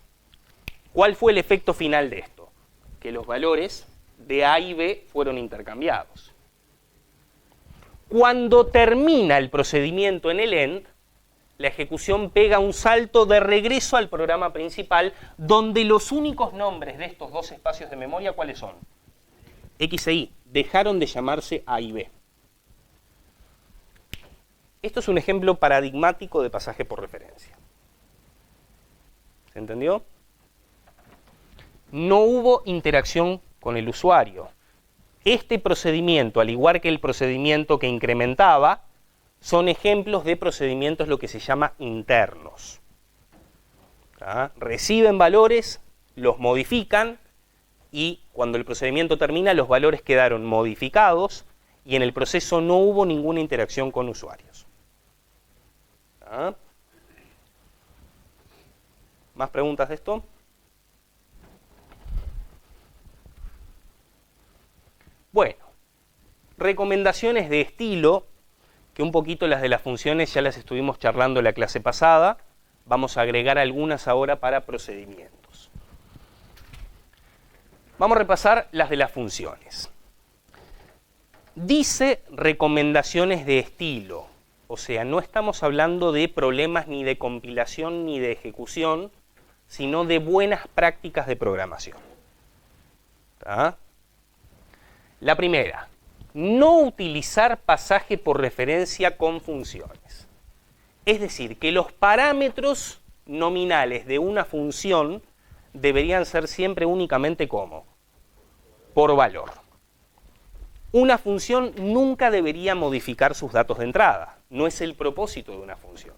¿Cuál fue el efecto final de esto? Que los valores de A y B fueron intercambiados. Cuando termina el procedimiento en el end, la ejecución pega un salto de regreso al programa principal, donde los únicos nombres de estos dos espacios de memoria, ¿cuáles son? X e Y. Dejaron de llamarse A y B. Esto es un ejemplo paradigmático de pasaje por referencia. ¿Se entendió? No hubo interacción con el usuario. Este procedimiento, al igual que el procedimiento que incrementaba, son ejemplos de procedimientos lo que se llama internos. ¿Ah? Reciben valores, los modifican y cuando el procedimiento termina los valores quedaron modificados y en el proceso no hubo ninguna interacción con usuarios. ¿Ah? ¿Más preguntas de esto? Bueno, recomendaciones de estilo, que un poquito las de las funciones ya las estuvimos charlando en la clase pasada, vamos a agregar algunas ahora para procedimientos. Vamos a repasar las de las funciones. Dice recomendaciones de estilo. O sea, no estamos hablando de problemas ni de compilación ni de ejecución, sino de buenas prácticas de programación. ¿Tá? La primera, no utilizar pasaje por referencia con funciones. Es decir, que los parámetros nominales de una función deberían ser siempre únicamente ¿cómo? Por valor. Una función nunca debería modificar sus datos de entrada. No es el propósito de una función.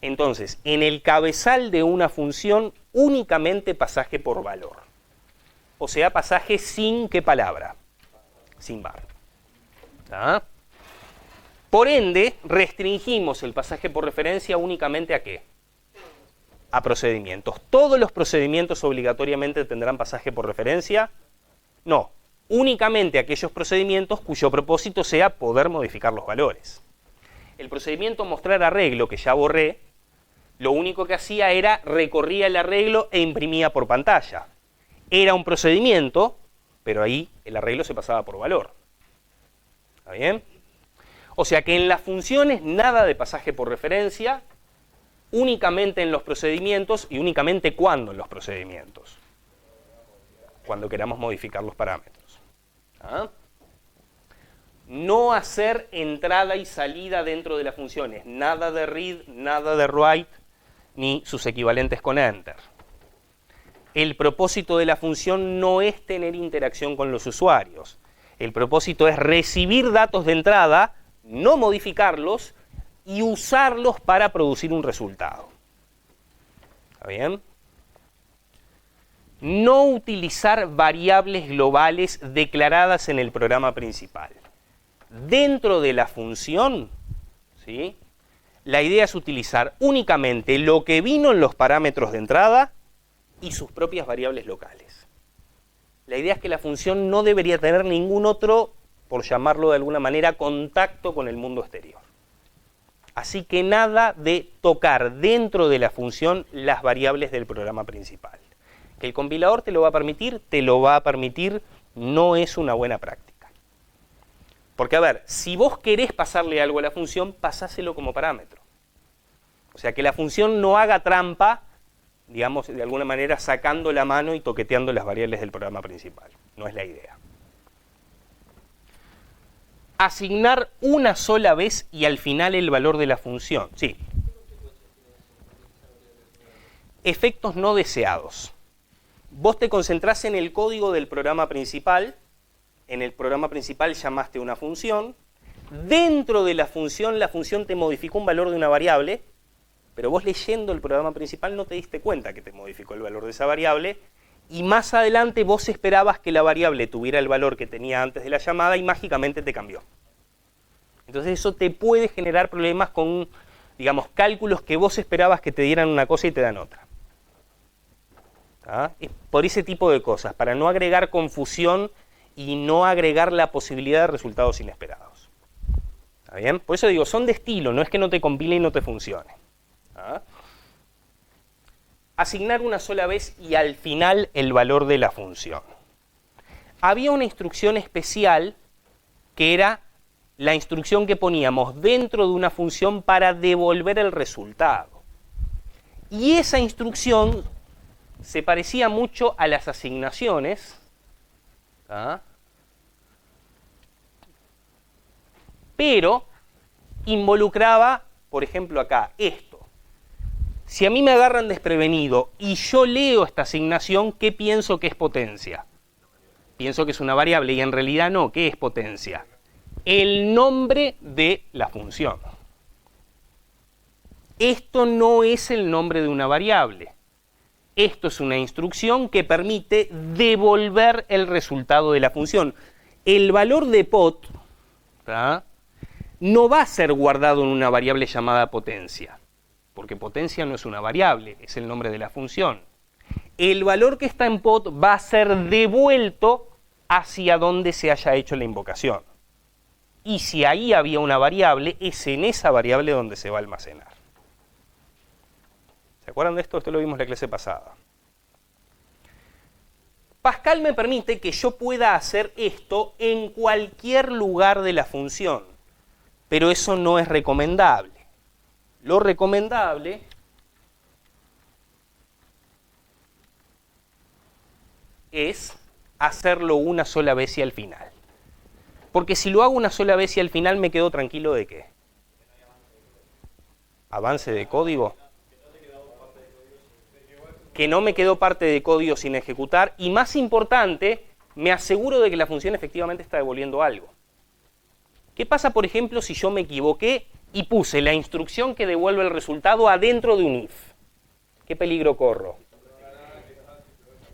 Entonces, en el cabezal de una función, únicamente pasaje por valor. O sea, pasaje sin ¿qué palabra? Sin var. ¿Ah? Por ende, restringimos el pasaje por referencia únicamente ¿a qué? A procedimientos. ¿Todos los procedimientos obligatoriamente tendrán pasaje por referencia? No. Únicamente aquellos procedimientos cuyo propósito sea poder modificar los valores. El procedimiento mostrar arreglo, que ya borré, lo único que hacía era recorría el arreglo e imprimía por pantalla. Era un procedimiento, pero ahí el arreglo se pasaba por valor. ¿Está bien? O sea que en las funciones nada de pasaje por referencia, únicamente en los procedimientos y únicamente cuando en los procedimientos. Cuando queramos modificar los parámetros. ¿Ah? No hacer entrada y salida dentro de las funciones. Nada de read, nada de write, ni sus equivalentes con enter. El propósito de la función no es tener interacción con los usuarios. El propósito es recibir datos de entrada, no modificarlos, y usarlos para producir un resultado. ¿Está bien? No utilizar variables globales declaradas en el programa principal. Dentro de la función, ¿sí?, la idea es utilizar únicamente lo que vino en los parámetros de entrada y sus propias variables locales. La idea es que la función no debería tener ningún otro, por llamarlo de alguna manera, contacto con el mundo exterior. Así que nada de tocar dentro de la función las variables del programa principal. Que el compilador te lo va a permitir, no es una buena práctica. Porque, a ver, si vos querés pasarle algo a la función, pasáselo como parámetro. O sea, que la función no haga trampa, digamos, de alguna manera sacando la mano y toqueteando las variables del programa principal. No es la idea. Asignar una sola vez y al final el valor de la función. Sí. Efectos no deseados. Vos te concentrás en el código del programa principal. En el programa principal llamaste una función. Dentro de la función te modificó un valor de una variable, pero vos leyendo el programa principal no te diste cuenta que te modificó el valor de esa variable, y más adelante vos esperabas que la variable tuviera el valor que tenía antes de la llamada y mágicamente te cambió. Entonces eso te puede generar problemas con, digamos, cálculos que vos esperabas que te dieran una cosa y te dan otra. ¿Ah? Es por ese tipo de cosas, para no agregar confusión y no agregar la posibilidad de resultados inesperados. ¿Está bien? Por eso digo, son de estilo, no es que no te compile y no te funcione. ¿Ah? Asignar una sola vez y al final el valor de la función. Había una instrucción especial que era la instrucción que poníamos dentro de una función para devolver el resultado. Y esa instrucción se parecía mucho a las asignaciones, ¿ah?, pero involucraba, por ejemplo acá, esto. Si a mí me agarran desprevenido y yo leo esta asignación, ¿qué pienso que es potencia? Pienso que es una variable y en realidad no. ¿Qué es potencia? El nombre de la función. Esto no es el nombre de una variable. Esto es una instrucción que permite devolver el resultado de la función. El valor de pot, ¿tá?, no va a ser guardado en una variable llamada potencia, porque potencia no es una variable, es el nombre de la función. El valor que está en pot va a ser devuelto hacia donde se haya hecho la invocación. Y si ahí había una variable, es en esa variable donde se va a almacenar. ¿Se acuerdan de esto? Esto lo vimos en la clase pasada. Pascal me permite que yo pueda hacer esto en cualquier lugar de la función, pero eso no es recomendable. Lo recomendable es hacerlo una sola vez y al final. Porque si lo hago una sola vez y al final me quedo tranquilo de ¿qué? ¿Avance de código? Que no me quedó parte de código sin ejecutar, y más importante, me aseguro de que la función efectivamente está devolviendo algo. ¿Qué pasa, por ejemplo, si yo me equivoqué y puse la instrucción que devuelve el resultado adentro de un if? ¿Qué peligro corro?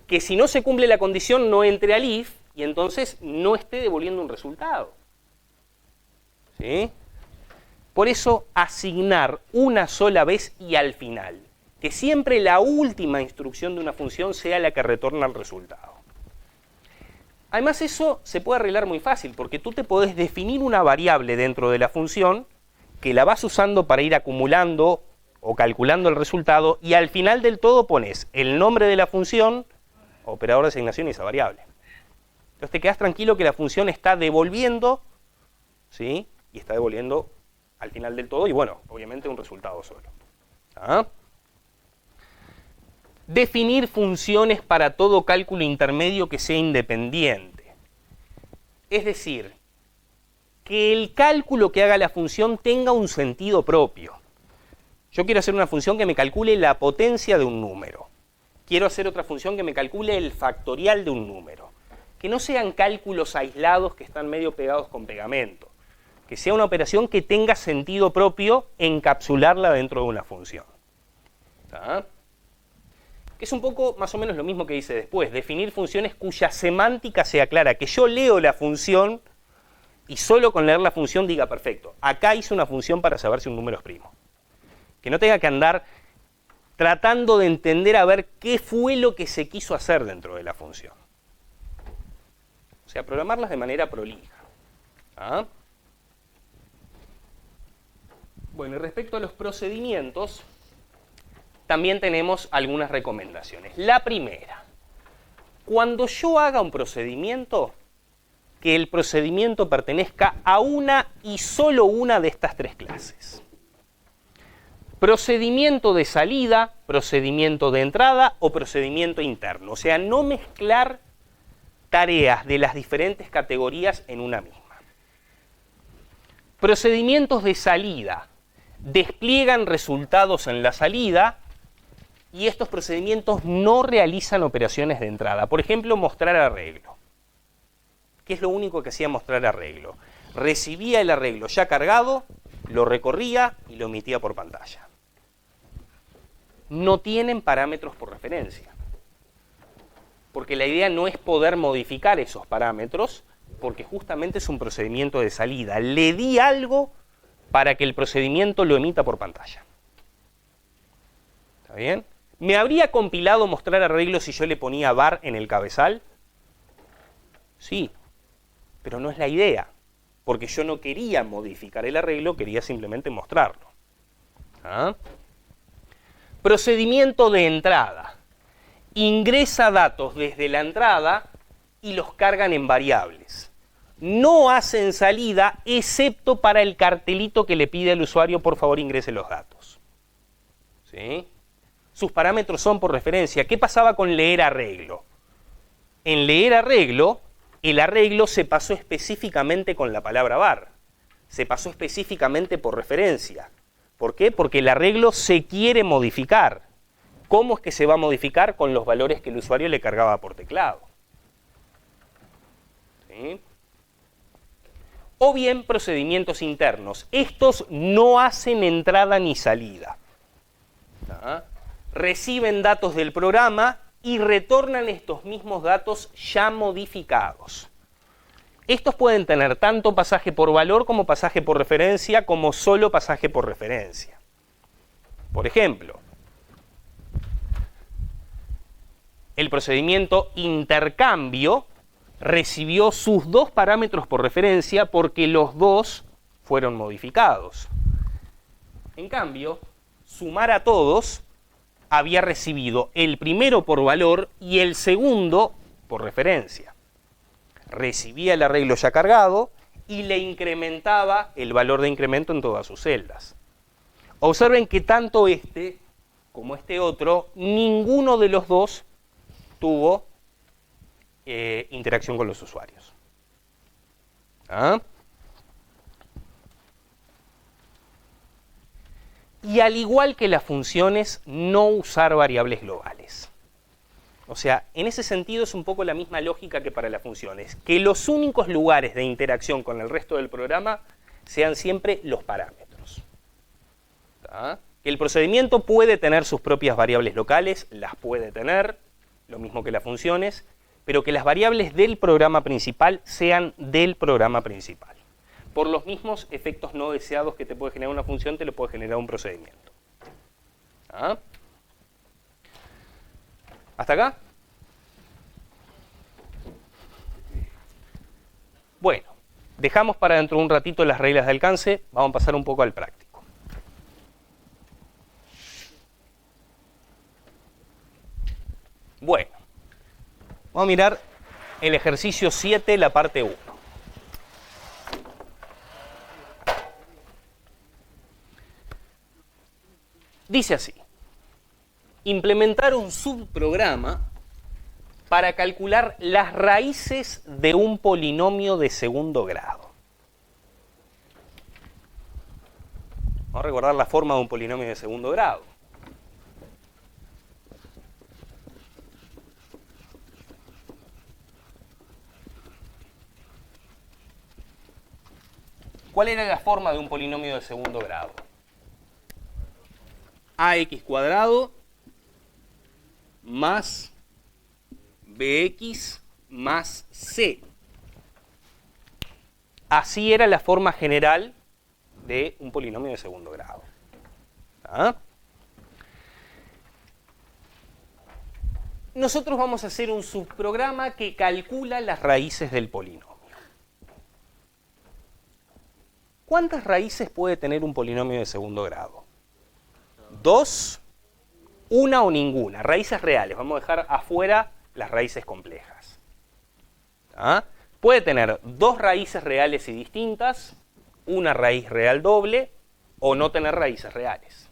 Que si no se cumple la condición no entre al if y entonces no esté devolviendo un resultado. ¿Sí? Por eso asignar una sola vez y al final. Que siempre la última instrucción de una función sea la que retorna el resultado. Además eso se puede arreglar muy fácil, porque tú te podés definir una variable dentro de la función que la vas usando para ir acumulando o calculando el resultado, y al final del todo pones el nombre de la función, operador de asignación y esa variable. Entonces te quedas tranquilo que la función está devolviendo, ¿sí?, y está devolviendo al final del todo, y bueno, obviamente un resultado solo. ¿Ah? Definir funciones para todo cálculo intermedio que sea independiente. Es decir, que el cálculo que haga la función tenga un sentido propio. Yo quiero hacer una función que me calcule la potencia de un número. Quiero hacer otra función que me calcule el factorial de un número. Que no sean cálculos aislados que están medio pegados con pegamento. que sea una operación que tenga sentido propio encapsularla dentro de una función. ¿Tá? Que es un poco más o menos lo mismo que dice después, definir funciones cuya semántica sea clara, que yo leo la función y solo con leer la función diga, perfecto, acá hice una función para saber si un número es primo. Que no tenga que andar tratando de entender a ver qué fue lo que se quiso hacer dentro de la función. O sea, programarlas de manera prolija. ¿Ah? Bueno, y respecto a los procedimientos, también tenemos algunas recomendaciones. La primera, cuando yo haga un procedimiento, que el procedimiento pertenezca a una y solo una de estas tres clases. Procedimiento de salida, procedimiento de entrada o procedimiento interno. O sea, no mezclar tareas de las diferentes categorías en una misma. Procedimientos de salida despliegan resultados en la salida y estos procedimientos no realizan operaciones de entrada. Por ejemplo, mostrar arreglo. ¿Qué es lo único que hacía mostrar arreglo? Recibía el arreglo ya cargado, lo recorría y lo emitía por pantalla. No tienen parámetros por referencia. Porque la idea no es poder modificar esos parámetros, porque justamente es un procedimiento de salida. Le di algo para que el procedimiento lo emita por pantalla. ¿Está bien? ¿Me habría compilado mostrar arreglo si yo le ponía var en el cabezal? Sí, pero no es la idea, porque yo no quería modificar el arreglo, quería simplemente mostrarlo. ¿Ah? Procedimiento de entrada. Ingresa datos desde la entrada y los cargan en variables. No hacen salida, excepto para el cartelito que le pide al usuario, por favor ingrese los datos. ¿Sí? Sus parámetros son por referencia. ¿Qué pasaba con leer arreglo? En leer arreglo, el arreglo se pasó específicamente con la palabra var. Se pasó específicamente por referencia. ¿Por qué? Porque el arreglo se quiere modificar. ¿Cómo es que se va a modificar? Con los valores que el usuario le cargaba por teclado. ¿Sí? O bien procedimientos internos. Estos no hacen entrada ni salida. ¿Ah? Reciben datos del programa y retornan estos mismos datos ya modificados. Estos pueden tener tanto pasaje por valor como pasaje por referencia, como solo pasaje por referencia. Por ejemplo, el procedimiento intercambio recibió sus dos parámetros por referencia porque los dos fueron modificados. En cambio, sumar a todos había recibido el primero por valor y el segundo por referencia. Recibía el arreglo ya cargado y le incrementaba el valor de incremento en todas sus celdas. Observen que tanto este como este otro, ninguno de los dos tuvo interacción con los usuarios. ¿Ah? Y al igual que las funciones, no usar variables globales. O sea, en ese sentido es un poco la misma lógica que para las funciones. Que los únicos lugares de interacción con el resto del programa sean siempre los parámetros. ¿Tá? Que el procedimiento puede tener sus propias variables locales, las puede tener, lo mismo que las funciones, pero que las variables del programa principal sean del programa principal. Por los mismos efectos no deseados que te puede generar una función, te lo puede generar un procedimiento. ¿Ah? ¿Hasta acá? Bueno, dejamos para dentro de un ratito las reglas de alcance, vamos a pasar un poco al práctico. Bueno, vamos a mirar el ejercicio 7, la parte 1. Dice así: implementar un subprograma para calcular las raíces de un polinomio de segundo grado. Vamos a recordar la forma de un polinomio de segundo grado. ¿Cuál era la forma de un polinomio de segundo grado? Ax cuadrado más bx más c. Así era la forma general de un polinomio de segundo grado. ¿Ah? Nosotros vamos a hacer un subprograma que calcula las raíces del polinomio. ¿Cuántas raíces puede tener un polinomio de segundo grado? 2, 1 o ninguna. Raíces reales. Vamos a dejar afuera las raíces complejas. ¿Ah? Puede tener 2 raíces reales y distintas, una raíz real doble, o no tener raíces reales.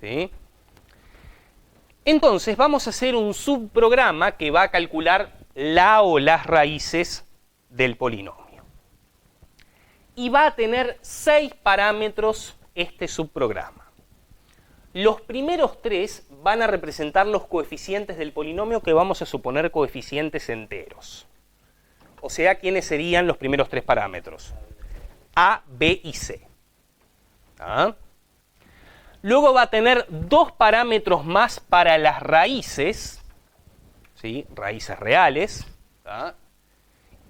¿Sí? Entonces vamos a hacer un subprograma que va a calcular la o las raíces del polinomio. Y va a tener 6 parámetros este subprograma. Los primeros 3 van a representar los coeficientes del polinomio que vamos a suponer coeficientes enteros. O sea, ¿quiénes serían los primeros 3 parámetros? A, B y C. ¿Ah? Luego va a tener 2 parámetros más para las raíces, ¿sí? Raíces reales. ¿Ah?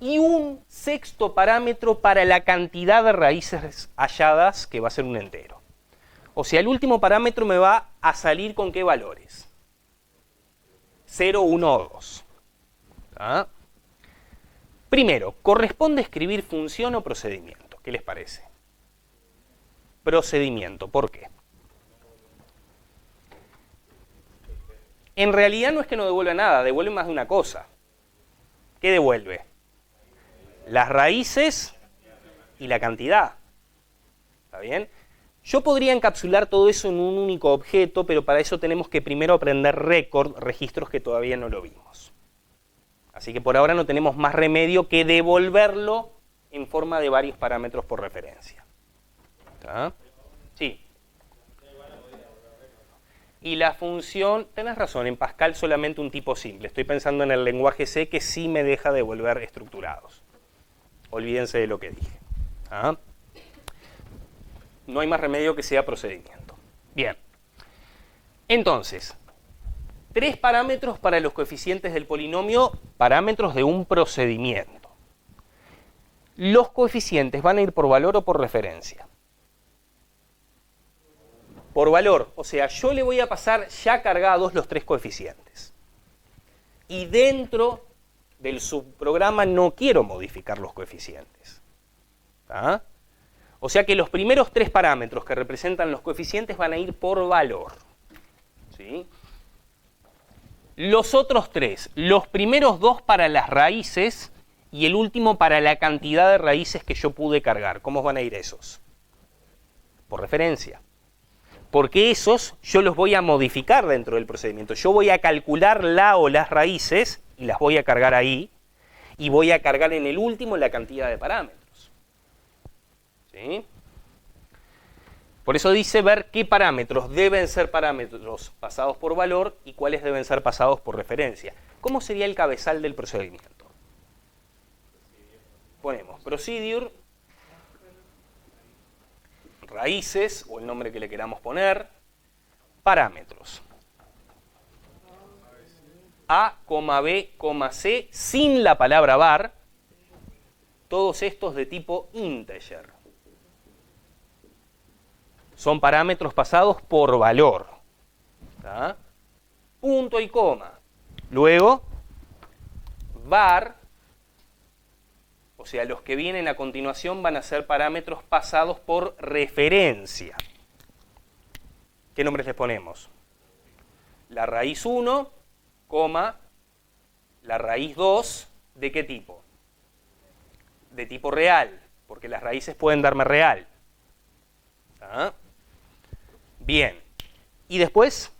Y un 6º parámetro para la cantidad de raíces halladas, que va a ser un entero. O sea, el último parámetro me va a salir con qué valores. 0, 1 o 2. ¿Ah? Primero, ¿corresponde escribir función o procedimiento? ¿Qué les parece? Procedimiento, ¿por qué? En realidad no es que no devuelva nada, devuelve más de una cosa. ¿Qué devuelve? Las raíces y la cantidad. ¿Está bien? Yo podría encapsular todo eso en un único objeto, pero para eso tenemos que primero aprender registros que todavía no lo vimos. Así que por ahora no tenemos más remedio que devolverlo en forma de varios parámetros por referencia. ¿Está? Sí. Y la función, tenés razón, en Pascal solamente un tipo simple. Estoy pensando en el lenguaje C que sí me deja devolver estructurados. Olvídense de lo que dije. ¿Ah? No hay más remedio que sea procedimiento. Bien. Entonces, 3 parámetros para los coeficientes del polinomio, parámetros de un procedimiento. Los coeficientes van a ir por valor o por referencia. Por valor, o sea, yo le voy a pasar ya cargados los 3 coeficientes. Y dentro del subprograma no quiero modificar los coeficientes. ¿Ah? O sea que los primeros 3 parámetros que representan los coeficientes van a ir por valor. ¿Sí? Los otros 3, los primeros 2 para las raíces y el último para la cantidad de raíces que yo pude cargar. ¿Cómo van a ir esos? Por referencia. Porque esos yo los voy a modificar dentro del procedimiento. Yo voy a calcular la o las raíces y las voy a cargar ahí. Y voy a cargar en el último la cantidad de parámetros. ¿Sí? Por eso dice ver qué parámetros deben ser parámetros pasados por valor y cuáles deben ser pasados por referencia. ¿Cómo sería el cabezal del procedimiento? Ponemos procedure, raíces o el nombre que le queramos poner, parámetros. A, B, C, sin la palabra var, todos estos de tipo integer. Son parámetros pasados por valor. ¿Tá? Punto y coma. Luego, var, o sea, los que vienen a continuación van a ser parámetros pasados por referencia. ¿Qué nombres les ponemos? La raíz 1, coma, la raíz 2, ¿de qué tipo? De tipo real, porque las raíces pueden darme real. ¿Ah? Bien. Y después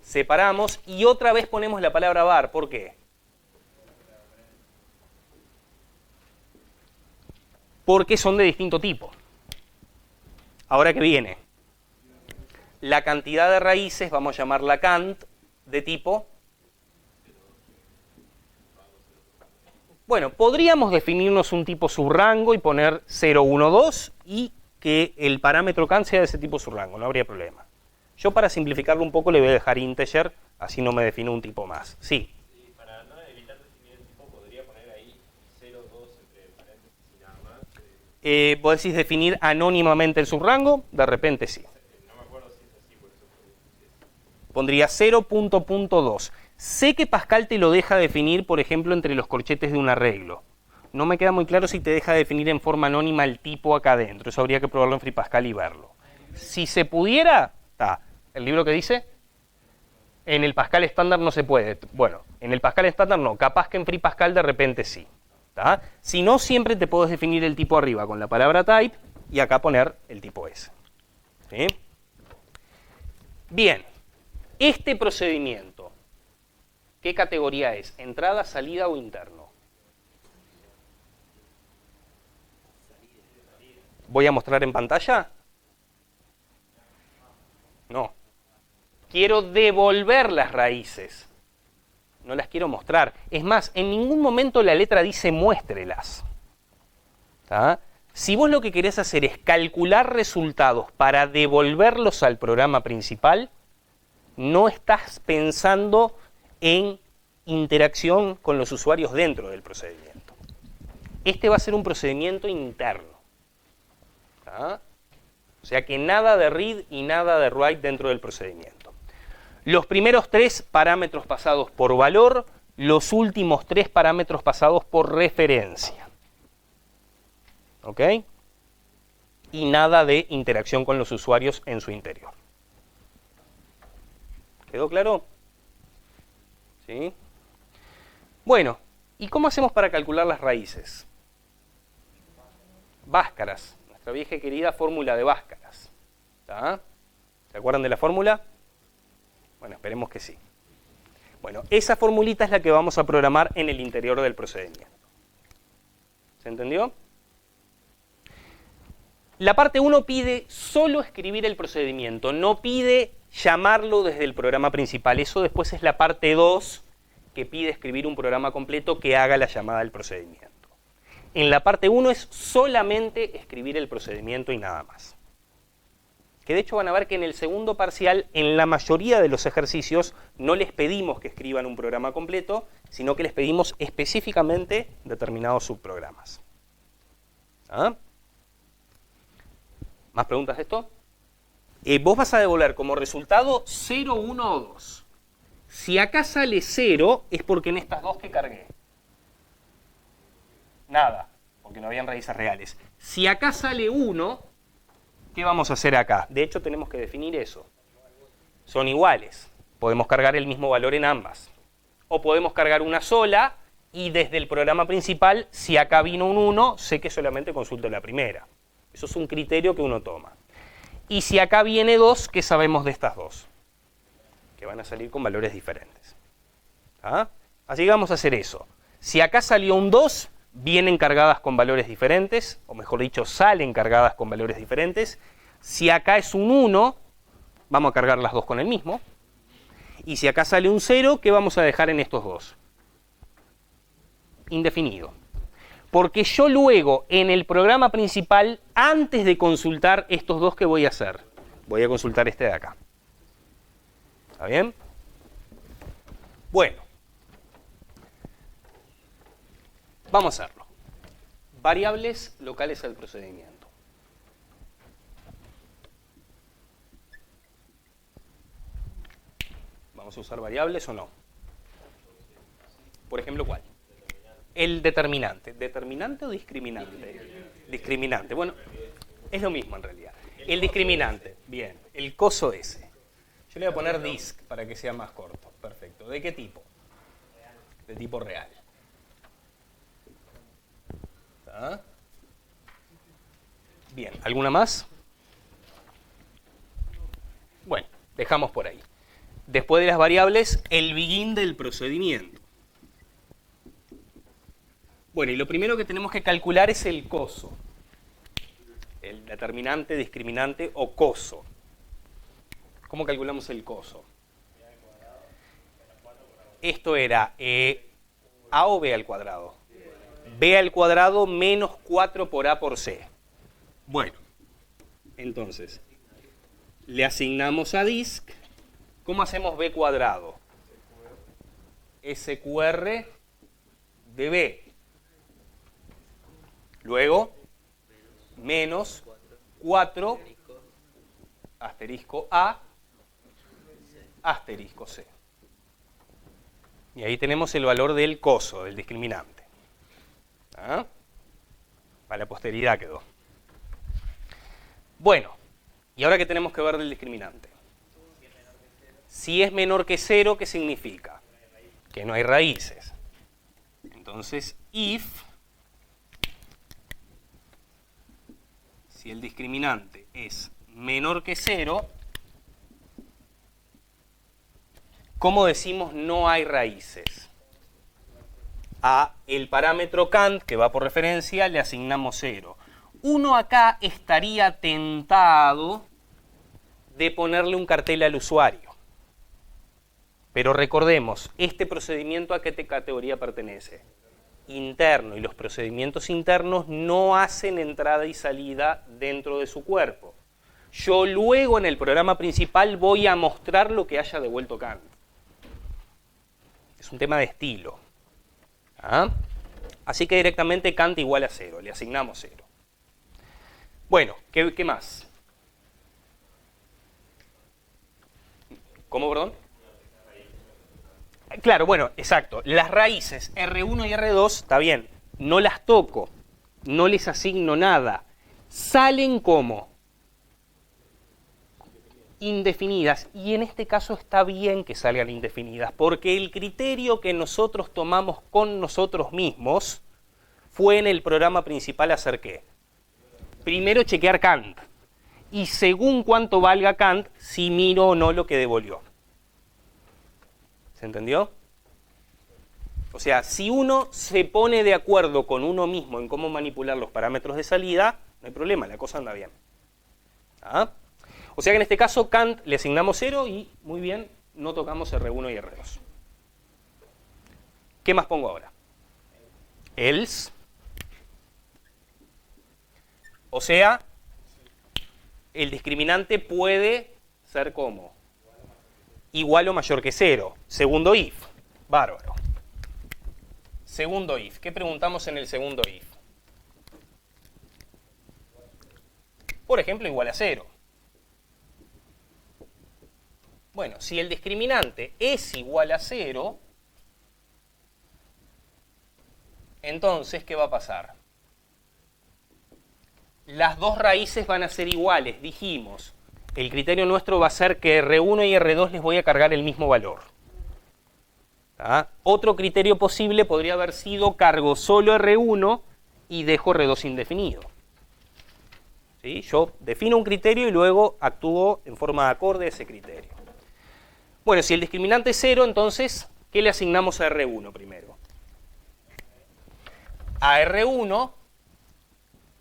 separamos y otra vez ponemos la palabra var. ¿Por qué? Porque son de distinto tipo. Ahora que viene, la cantidad de raíces, vamos a llamarla cant, de tipo Bueno, podríamos definirnos un tipo subrango y poner 0, 1, 2 y que el parámetro can sea de ese tipo subrango, no habría problema. Yo para simplificarlo un poco le voy a dejar integer, así no me defino un tipo más. Sí. Y para no evitar definir el tipo, podría poner ahí 0, 2 entre paréntesis y nada más. ¿Vos decís definir anónimamente el subrango? De repente sí. No me acuerdo si es así, por eso. Pondría 0.2. Sé que Pascal te lo deja definir, por ejemplo, entre los corchetes de un arreglo. No me queda muy claro si te deja definir en forma anónima el tipo acá adentro. Eso habría que probarlo en FreePascal y verlo. Si se pudiera, está. ¿El libro que dice? En el Pascal estándar no se puede. Bueno, en el Pascal estándar no. Capaz que en FreePascal de repente sí. ¿Tá? Si no, siempre te puedes definir el tipo arriba con la palabra type y acá poner el tipo S. ¿Sí? Bien. Este procedimiento, ¿qué categoría es? ¿Entrada, salida o interno? ¿Voy a mostrar en pantalla? No. Quiero devolver las raíces. No las quiero mostrar. Es más, en ningún momento la letra dice muéstrelas. ¿Tá? Si vos lo que querés hacer es calcular resultados para devolverlos al programa principal, no estás pensando en interacción con los usuarios dentro del procedimiento. Este va a ser un procedimiento interno. ¿Tá? O sea que nada de read y nada de write dentro del procedimiento. Los primeros 3 parámetros pasados por valor, los últimos 3 parámetros pasados por referencia. ¿Ok? Y nada de interacción con los usuarios en su interior. ¿Quedó claro? ¿Sí? Bueno, ¿y cómo hacemos para calcular las raíces? Báscaras, nuestra vieja y querida fórmula de Báscaras. ¿Tá? ¿Se acuerdan de la fórmula? Bueno, esperemos que sí. Bueno, esa formulita es la que vamos a programar en el interior del procedimiento. ¿Se entendió? La parte 1 pide solo escribir el procedimiento, no pide llamarlo desde el programa principal. Eso después es la parte 2 que pide escribir un programa completo que haga la llamada del procedimiento. En la parte 1 es solamente escribir el procedimiento y nada más. Que de hecho van a ver que en el segundo parcial, en la mayoría de los ejercicios, no les pedimos que escriban un programa completo, sino que les pedimos específicamente determinados subprogramas. ¿Ah? ¿Más preguntas de esto? Vos vas a devolver como resultado 0, 1 o 2. Si acá sale 0, es porque en estas dos que cargué. Nada, porque no habían raíces reales. Si acá sale 1, ¿qué vamos a hacer acá? De hecho, tenemos que definir eso. Son iguales. Podemos cargar el mismo valor en ambas. O podemos cargar una sola y desde el programa principal, si acá vino un 1, sé que solamente consulto la primera. Eso es un criterio que uno toma. Y si acá viene 2, ¿qué sabemos de estas dos? Que van a salir con valores diferentes. ¿Ah? Así que vamos a hacer eso. Si acá salió un 2, vienen cargadas con valores diferentes, o mejor dicho, salen cargadas con valores diferentes. Si acá es un 1, vamos a cargar las dos con el mismo. Y si acá sale un 0, ¿qué vamos a dejar en estos dos? Indefinido. Porque yo luego, en el programa principal, antes de consultar estos dos, ¿qué voy a hacer? Voy a consultar este de acá. ¿Está bien? Bueno. Vamos a hacerlo. Variables locales al procedimiento. ¿Vamos a usar variables o no? Por ejemplo, ¿cuál? El determinante. ¿Determinante o discriminante? Discriminante. Bueno, es lo mismo en realidad. El discriminante. Bien. El coso ese. Yo le voy a poner disc para que sea más corto. Perfecto. ¿De qué tipo? De tipo real. ¿Está? Bien. ¿Alguna más? Bueno, dejamos por ahí. Después de las variables, el begin del procedimiento. Bueno, y lo primero que tenemos que calcular es el coso. El determinante, discriminante o coso. ¿Cómo calculamos el coso? Esto era A o B al cuadrado. B al cuadrado menos 4 por A por C. Bueno, entonces, le asignamos a disc. ¿Cómo hacemos B cuadrado? SQR de B. Luego, menos 4 asterisco A asterisco C. Y ahí tenemos el valor del coso, del discriminante. ¿Ah? Para la posteridad quedó. Bueno, ¿y ahora qué tenemos que ver del discriminante? Si es menor que 0, ¿qué significa? Que no hay raíces. Entonces, if, si el discriminante es menor que 0, ¿cómo decimos no hay raíces? A el parámetro Kant, que va por referencia, le asignamos 0. Uno acá estaría tentado de ponerle un cartel al usuario. Pero recordemos, este procedimiento ¿a qué categoría pertenece? Interno, y los procedimientos internos no hacen entrada y salida dentro de su cuerpo. Yo luego en el programa principal voy a mostrar lo que haya devuelto Kant. Es un tema de estilo. ¿Ah? Así que directamente Kant igual a 0, le asignamos 0. Bueno, ¿qué más? ¿Cómo, perdón? Claro, bueno, exacto. Las raíces R1 y R2, está bien, no las toco, no les asigno nada. Salen como indefinidas, y en este caso está bien que salgan indefinidas, porque el criterio que nosotros tomamos con nosotros mismos fue en el programa principal hacer ¿qué? Primero chequear Kant, y según cuánto valga Kant, si miro o no lo que devolvió. ¿Se entendió? O sea, si uno se pone de acuerdo con uno mismo en cómo manipular los parámetros de salida, no hay problema, la cosa anda bien. ¿Ah? O sea que en este caso Kant le asignamos 0 y, muy bien, no tocamos R1 y R2. ¿Qué más pongo ahora? Else. O sea, el discriminante puede ser como igual o mayor que 0. Segundo if. Bárbaro. Segundo if. ¿Qué preguntamos en el segundo if? Por ejemplo, igual a 0. Bueno, si el discriminante es igual a 0, entonces, ¿qué va a pasar? Las dos raíces van a ser iguales, dijimos. El criterio nuestro va a ser que R1 y R2 les voy a cargar el mismo valor. ¿Ah? Otro criterio posible podría haber sido cargo solo R1 y dejo R2 indefinido. ¿Sí? Yo defino un criterio y luego actúo en forma acorde a ese criterio. Bueno, si el discriminante es 0, entonces, ¿qué le asignamos a R1 primero? A R1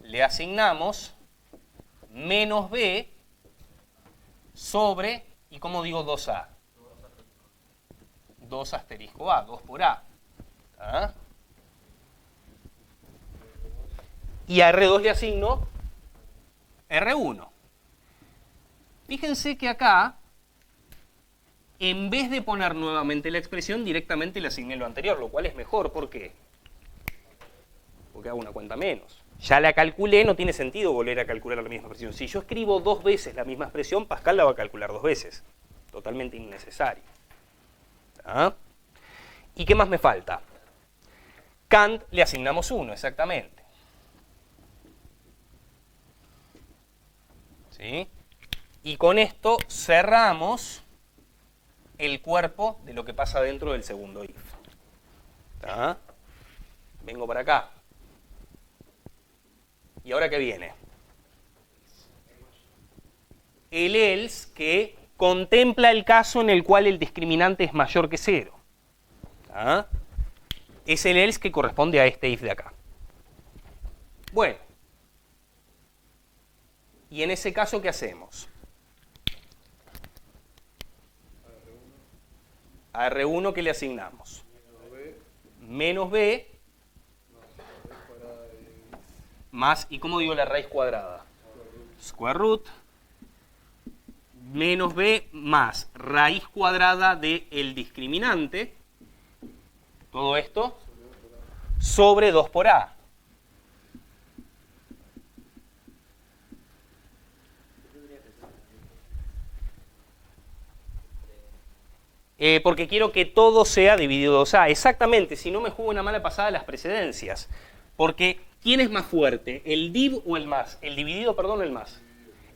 le asignamos menos B sobre, ¿y cómo digo 2A? 2 asterisco A, 2 por A. ¿Ah? Y a R2 le asigno R1. Fíjense que acá, en vez de poner nuevamente la expresión, directamente le asigné lo anterior, lo cual es mejor. ¿Por qué? Porque hago una cuenta menos. Ya la calculé, no tiene sentido volver a calcular la misma expresión. Si yo escribo 2 veces la misma expresión, Pascal la va a calcular 2 veces. Totalmente innecesario. ¿Ah? ¿Y qué más me falta? Kant le asignamos 1, exactamente. ¿Sí? Y con esto cerramos el cuerpo de lo que pasa dentro del segundo if. ¿Ah? Vengo para acá. ¿Y ahora qué viene? El else que contempla el caso en el cual el discriminante es mayor que 0. ¿Ah? Es el else que corresponde a este if de acá. Bueno. ¿Y en ese caso qué hacemos? A R1 ¿qué le asignamos? Menos B más, ¿y cómo digo la raíz cuadrada? Square root menos b más raíz cuadrada del discriminante, todo esto, sobre 2 por a. Porque quiero que todo sea dividido 2a. Exactamente, si no me juego una mala pasada las precedencias. Porque, ¿quién es más fuerte? ¿El div o el más? El dividido, perdón, o el más.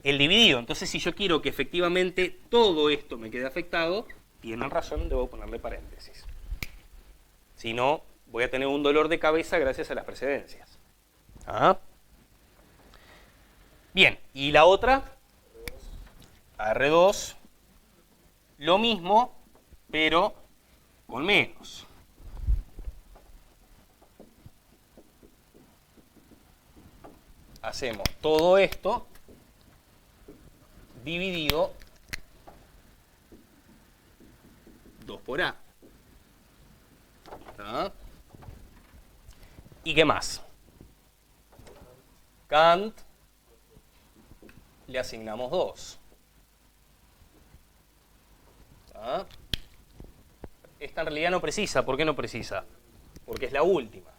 El dividido. Entonces, si yo quiero que efectivamente todo esto me quede afectado, tienen razón, debo ponerle paréntesis. Si no, voy a tener un dolor de cabeza gracias a las precedencias. ¿Ah? Bien, y la otra, R2, lo mismo, pero con menos. Hacemos todo esto dividido 2 por a. ¿Ah? ¿Y qué más? Kant le asignamos 2. ¿Ah? Esta en realidad no precisa. ¿Por qué no precisa? Porque es la última.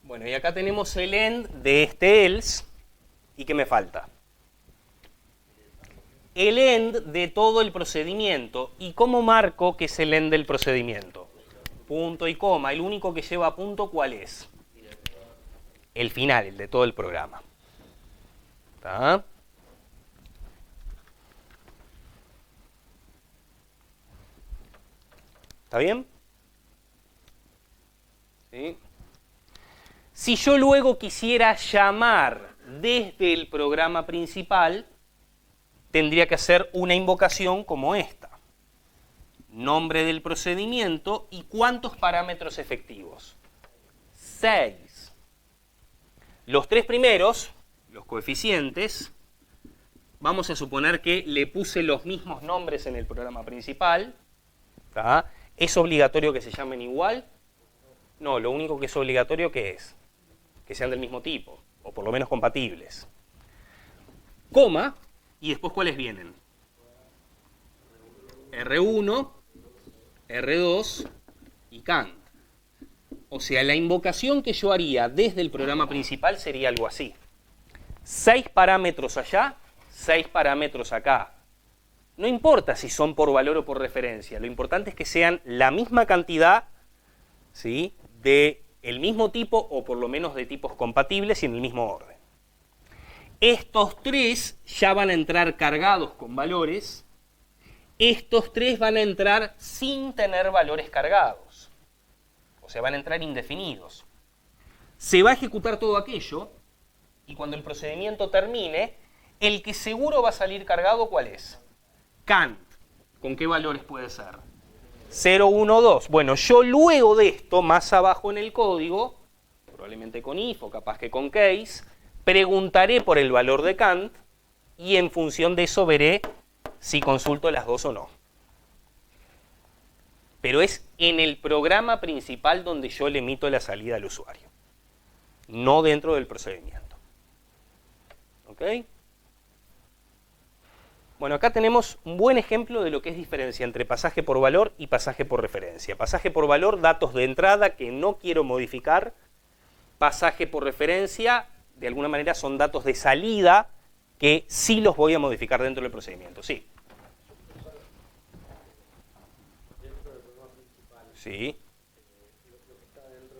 Bueno, y acá tenemos el end de este else. ¿Y qué me falta? El end de todo el procedimiento. ¿Y cómo marco que es el end del procedimiento? Punto y coma. El único que lleva punto, ¿cuál es? El final, el de todo el programa. ¿Está? ¿Está bien? ¿Sí? Si yo luego quisiera llamar desde el programa principal, tendría que hacer una invocación como esta. Nombre del procedimiento y ¿cuántos parámetros efectivos? 6. Los 3 primeros, los coeficientes, vamos a suponer que le puse los mismos nombres en el programa principal. ¿Está? ¿Es obligatorio que se llamen igual? No, lo único que es obligatorio que es que sean del mismo tipo, o por lo menos compatibles. Coma, y después ¿cuáles vienen? R1, R2 y Kant. O sea, la invocación que yo haría desde el programa principal sería algo así. 6 parámetros allá, 6 parámetros acá. No importa si son por valor o por referencia, lo importante es que sean la misma cantidad, ¿sí?, de el mismo tipo o por lo menos de tipos compatibles y en el mismo orden. Estos 3 ya van a entrar cargados con valores. Estos 3 van a entrar sin tener valores cargados. O sea, van a entrar indefinidos. Se va a ejecutar todo aquello y cuando el procedimiento termine, el que seguro va a salir cargado, ¿cuál es? Kant. ¿Con qué valores puede ser? 0, 1, 2. Bueno, yo luego de esto, más abajo en el código, probablemente con if o capaz que con case, preguntaré por el valor de Kant y en función de eso veré si consulto las dos o no. Pero es en el programa principal donde yo le emito la salida al usuario, no dentro del procedimiento. ¿Ok? Bueno, acá tenemos un buen ejemplo de lo que es diferencia entre pasaje por valor y pasaje por referencia. Pasaje por valor, datos de entrada que no quiero modificar. Pasaje por referencia, de alguna manera son datos de salida que sí los voy a modificar dentro del procedimiento. Sí. Dentro del programa principal, Sí. lo que está dentro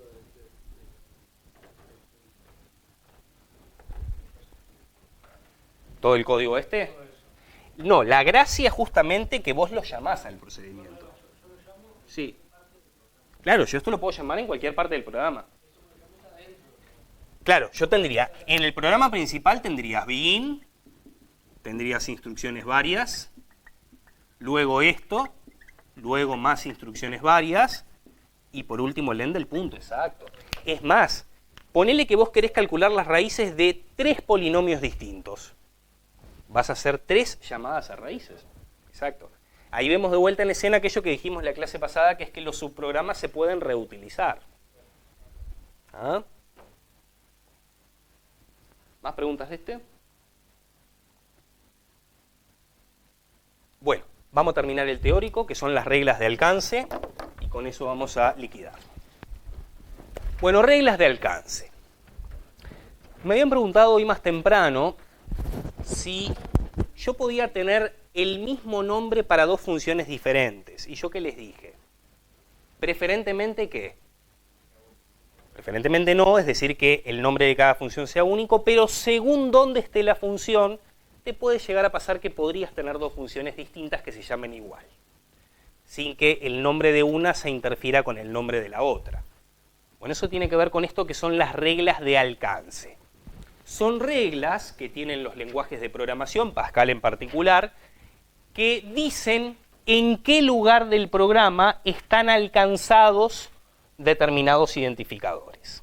¿Todo el código este? No, la gracia es justamente que vos lo llamás al procedimiento. Sí. Claro, yo esto lo puedo llamar en cualquier parte del programa. Claro, yo tendría, en el programa principal tendrías begin, tendrías instrucciones varias, luego esto, luego más instrucciones varias, y por último el end del punto, exacto. Es más, ponele que vos querés calcular las raíces de 3 polinomios distintos. Vas a hacer 3 llamadas a raíces. Exacto. Ahí vemos de vuelta en escena aquello que dijimos en la clase pasada, que es que los subprogramas se pueden reutilizar. ¿Ah? ¿Más preguntas de este? Bueno, vamos a terminar el teórico, que son las reglas de alcance, y con eso vamos a liquidar. Bueno, reglas de alcance. Me habían preguntado hoy más temprano si yo podía tener el mismo nombre para dos funciones diferentes. ¿Y yo qué les dije? Preferentemente, ¿qué? Preferentemente no, es decir, que el nombre de cada función sea único, pero según dónde esté la función, te puede llegar a pasar que podrías tener dos funciones distintas que se llamen igual, sin que el nombre de una se interfiera con el nombre de la otra. Bueno, eso tiene que ver con esto que son las reglas de alcance. Son reglas que tienen los lenguajes de programación, Pascal en particular, que dicen en qué lugar del programa están alcanzados determinados identificadores.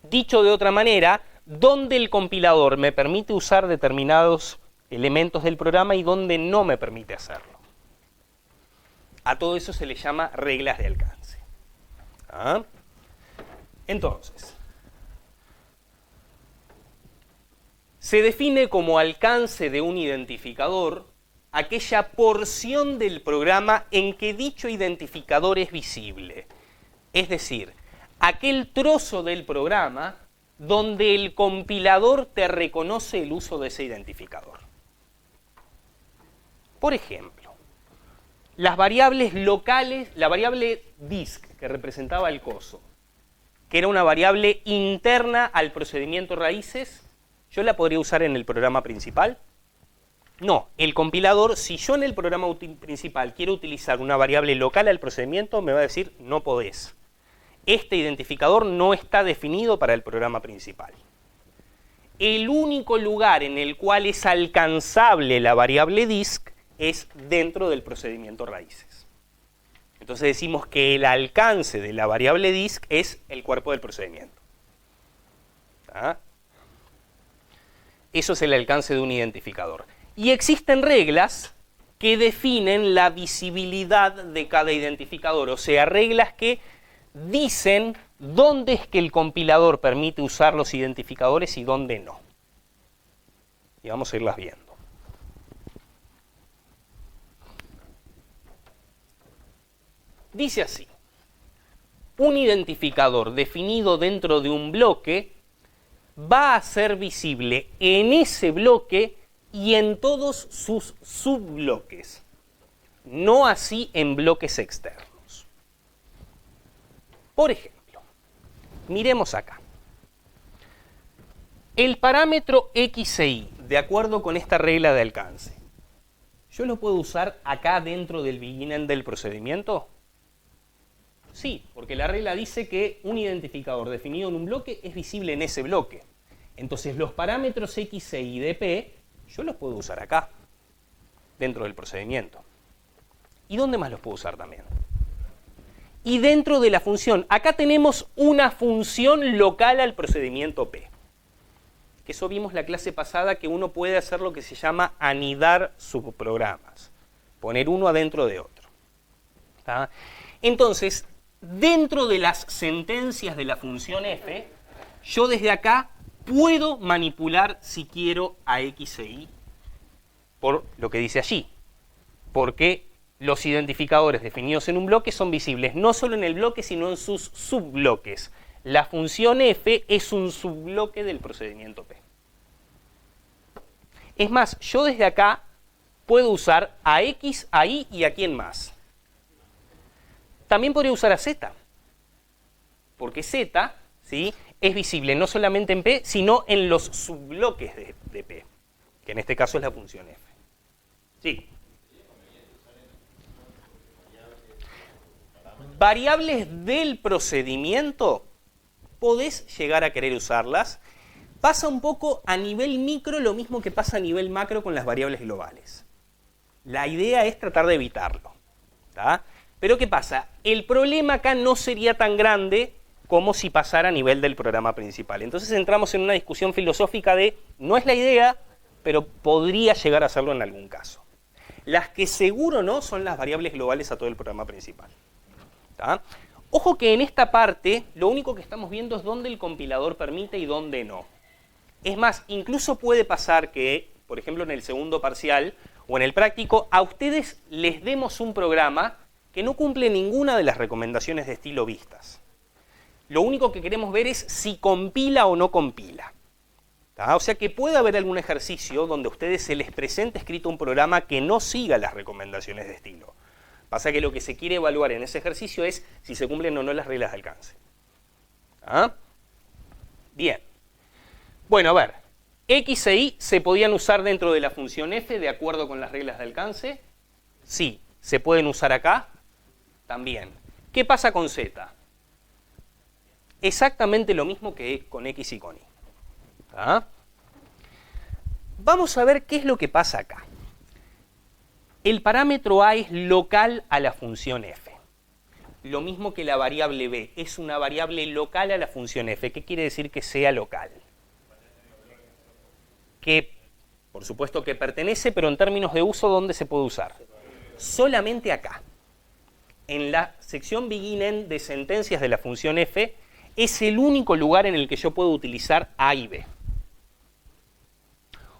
Dicho de otra manera, dónde el compilador me permite usar determinados elementos del programa y dónde no me permite hacerlo. A todo eso se le llama reglas de alcance. ¿Ah? Entonces, se define como alcance de un identificador aquella porción del programa en que dicho identificador es visible. Es decir, aquel trozo del programa donde el compilador te reconoce el uso de ese identificador. Por ejemplo, las variables locales, la variable disk que representaba el coso, que era una variable interna al procedimiento raíces, ¿yo la podría usar en el programa principal? No, el compilador, si yo en el programa principal quiero utilizar una variable local al procedimiento, me va a decir no podés. Este identificador no está definido para el programa principal. El único lugar en el cual es alcanzable la variable disk es dentro del procedimiento raíces. Entonces decimos que el alcance de la variable disk es el cuerpo del procedimiento. ¿Ah? Eso es el alcance de un identificador. Y existen reglas que definen la visibilidad de cada identificador, o sea, reglas que dicen dónde es que el compilador permite usar los identificadores y dónde no. Y vamos a irlas viendo. Dice así: un identificador definido dentro de un bloque va a ser visible en ese bloque y en todos sus subbloques, no así en bloques externos. Por ejemplo, miremos acá. El parámetro x e y, de acuerdo con esta regla de alcance, ¿yo lo puedo usar acá dentro del beginning del procedimiento? Sí, porque la regla dice que un identificador definido en un bloque es visible en ese bloque. Entonces los parámetros x e y de p, yo los puedo usar acá, dentro del procedimiento. ¿Y dónde más los puedo usar también? Y dentro de la función, acá tenemos una función local al procedimiento P. Que eso vimos la clase pasada, que uno puede hacer lo que se llama anidar subprogramas. Poner uno adentro de otro. ¿Tá? Entonces, dentro de las sentencias de la función f, yo desde acá puedo manipular, si quiero, a x e y por lo que dice allí. Porque los identificadores definidos en un bloque son visibles no solo en el bloque, sino en sus subbloques. La función f es un subbloque del procedimiento P. Es más, yo desde acá puedo usar a x, a y y a quién más. También podría usar a z, porque z, ¿sí?, es visible no solamente en P, sino en los subbloques de P, que en este caso es la función f. Sí. Variables del procedimiento, podés llegar a querer usarlas. Pasa un poco a nivel micro lo mismo que pasa a nivel macro con las variables globales. La idea es tratar de evitarlo. ¿Tá? Pero ¿qué pasa? El problema acá no sería tan grande como si pasara a nivel del programa principal. Entonces entramos en una discusión filosófica de, no es la idea, pero podría llegar a serlo en algún caso. Las que seguro no son las variables globales a todo el programa principal. ¿Tá? Ojo que en esta parte lo único que estamos viendo es dónde el compilador permite y dónde no. Es más, incluso puede pasar que, por ejemplo, en el segundo parcial o en el práctico, a ustedes les demos un programa que no cumple ninguna de las recomendaciones de estilo vistas. Lo único que queremos ver es si compila o no compila. ¿Tá? O sea que puede haber algún ejercicio donde a ustedes se les presente escrito un programa que no siga las recomendaciones de estilo. Pasa que lo que se quiere evaluar en ese ejercicio es si se cumplen o no las reglas de alcance. ¿Ah? Bien. Bueno, a ver. X e Y se podían usar dentro de la función f de acuerdo con las reglas de alcance. Sí. ¿Se pueden usar acá? También. ¿Qué pasa con z? Exactamente lo mismo que con x y con y. ¿Ah? Vamos a ver qué es lo que pasa acá. El parámetro a es local a la función f. Lo mismo que la variable b, es una variable local a la función f. ¿Qué quiere decir que sea local? Que, por supuesto que pertenece, pero en términos de uso, ¿dónde se puede usar? Solamente acá. En la sección begin-end de sentencias de la función f, es el único lugar en el que yo puedo utilizar a y b.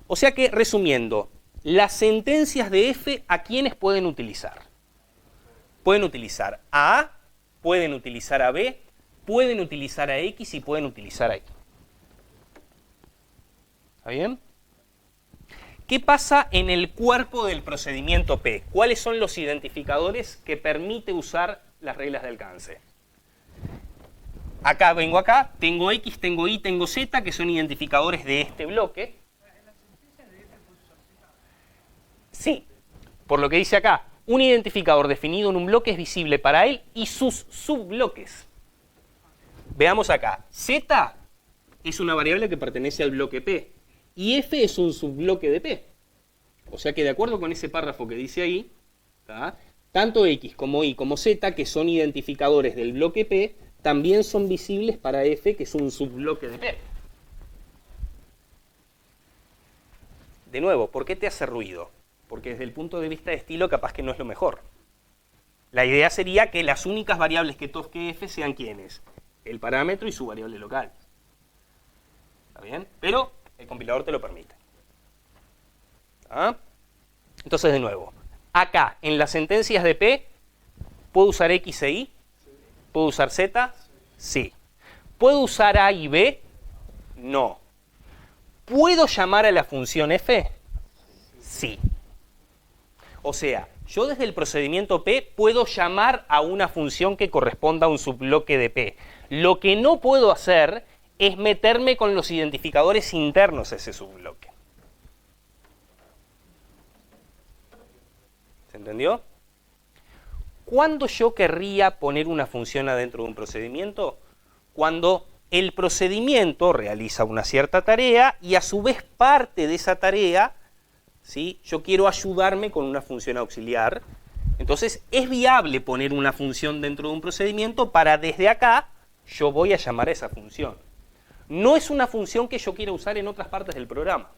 O sea que, resumiendo, las sentencias de f, ¿a quiénes pueden utilizar? Pueden utilizar a A, pueden utilizar a B, pueden utilizar a X y pueden utilizar a Y. ¿Está bien? ¿Qué pasa en el cuerpo del procedimiento P? ¿Cuáles son los identificadores que permite usar las reglas de alcance? Acá vengo acá, tengo X, tengo Y, tengo Z, que son identificadores de este bloque. Sí, por lo que dice acá, un identificador definido en un bloque es visible para él y sus subbloques. Veamos acá, Z es una variable que pertenece al bloque P y F es un subbloque de P. O sea que de acuerdo con ese párrafo que dice ahí, ¿tá? Tanto X como Y como Z, que son identificadores del bloque P, también son visibles para F, que es un subbloque de P. De nuevo, ¿por qué te hace ruido? Porque desde el punto de vista de estilo capaz que no es lo mejor. La idea sería que las únicas variables que toque f sean ¿quiénes? El parámetro y su variable local. ¿Está bien? Pero el compilador te lo permite. ¿Ah? Entonces, de nuevo, acá en las sentencias de P, ¿puedo usar X e Y? ¿Puedo usar Z? Sí. ¿Puedo usar A y B? No. ¿Puedo llamar a la función f? Sí. O sea, yo desde el procedimiento P puedo llamar a una función que corresponda a un subbloque de P. Lo que no puedo hacer es meterme con los identificadores internos a ese subbloque. ¿Se entendió? ¿Cuándo yo querría poner una función adentro de un procedimiento? Cuando el procedimiento realiza una cierta tarea y a su vez parte de esa tarea, ¿sí? Yo quiero ayudarme con una función auxiliar. Entonces es viable poner una función dentro de un procedimiento para desde acá yo voy a llamar a esa función. No es una función que yo quiera usar en otras partes del programa.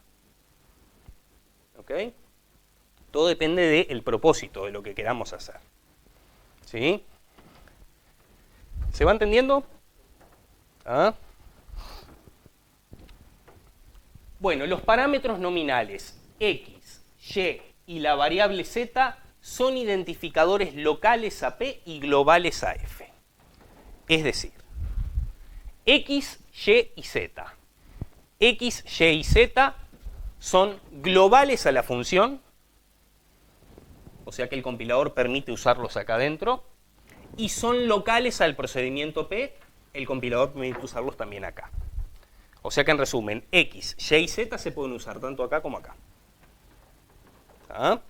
¿Ok? Todo depende del propósito de lo que queramos hacer. ¿Sí? ¿Se va entendiendo? ¿Ah? Bueno, los parámetros nominales X, Y y la variable Z son identificadores locales a P y globales a F. Es decir, X, Y y Z. X, Y y Z son globales a la función, o sea que el compilador permite usarlos acá adentro, y son locales al procedimiento P, el compilador permite usarlos también acá. O sea que en resumen, X, Y y Z se pueden usar tanto acá como acá. ¿Ah?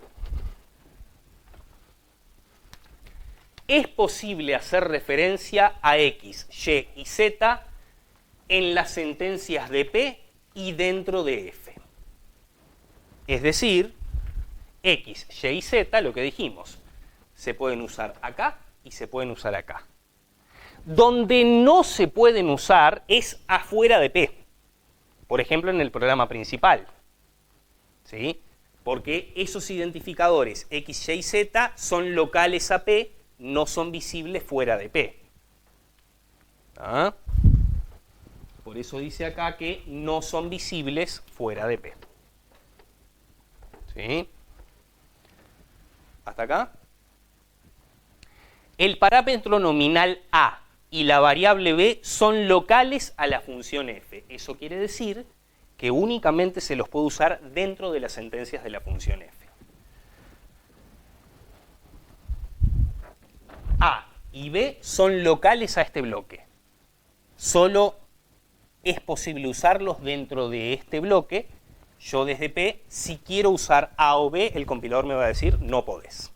Es posible hacer referencia a X, Y y Z en las sentencias de P y dentro de F. Es decir, X, Y y Z, lo que dijimos, se pueden usar acá y se pueden usar acá. Donde no se pueden usar es afuera de P. Por ejemplo, en el programa principal. ¿Sí? Porque esos identificadores X, Y y Z son locales a P, no son visibles fuera de P. ¿Ah? Por eso dice acá que no son visibles fuera de P. ¿Sí? ¿Hasta acá? El parámetro nominal A y la variable B son locales a la función f. Eso quiere decir que únicamente se los puede usar dentro de las sentencias de la función f. A y B son locales a este bloque. Solo es posible usarlos dentro de este bloque. Yo desde P, si quiero usar A o B, el compilador me va a decir no podés.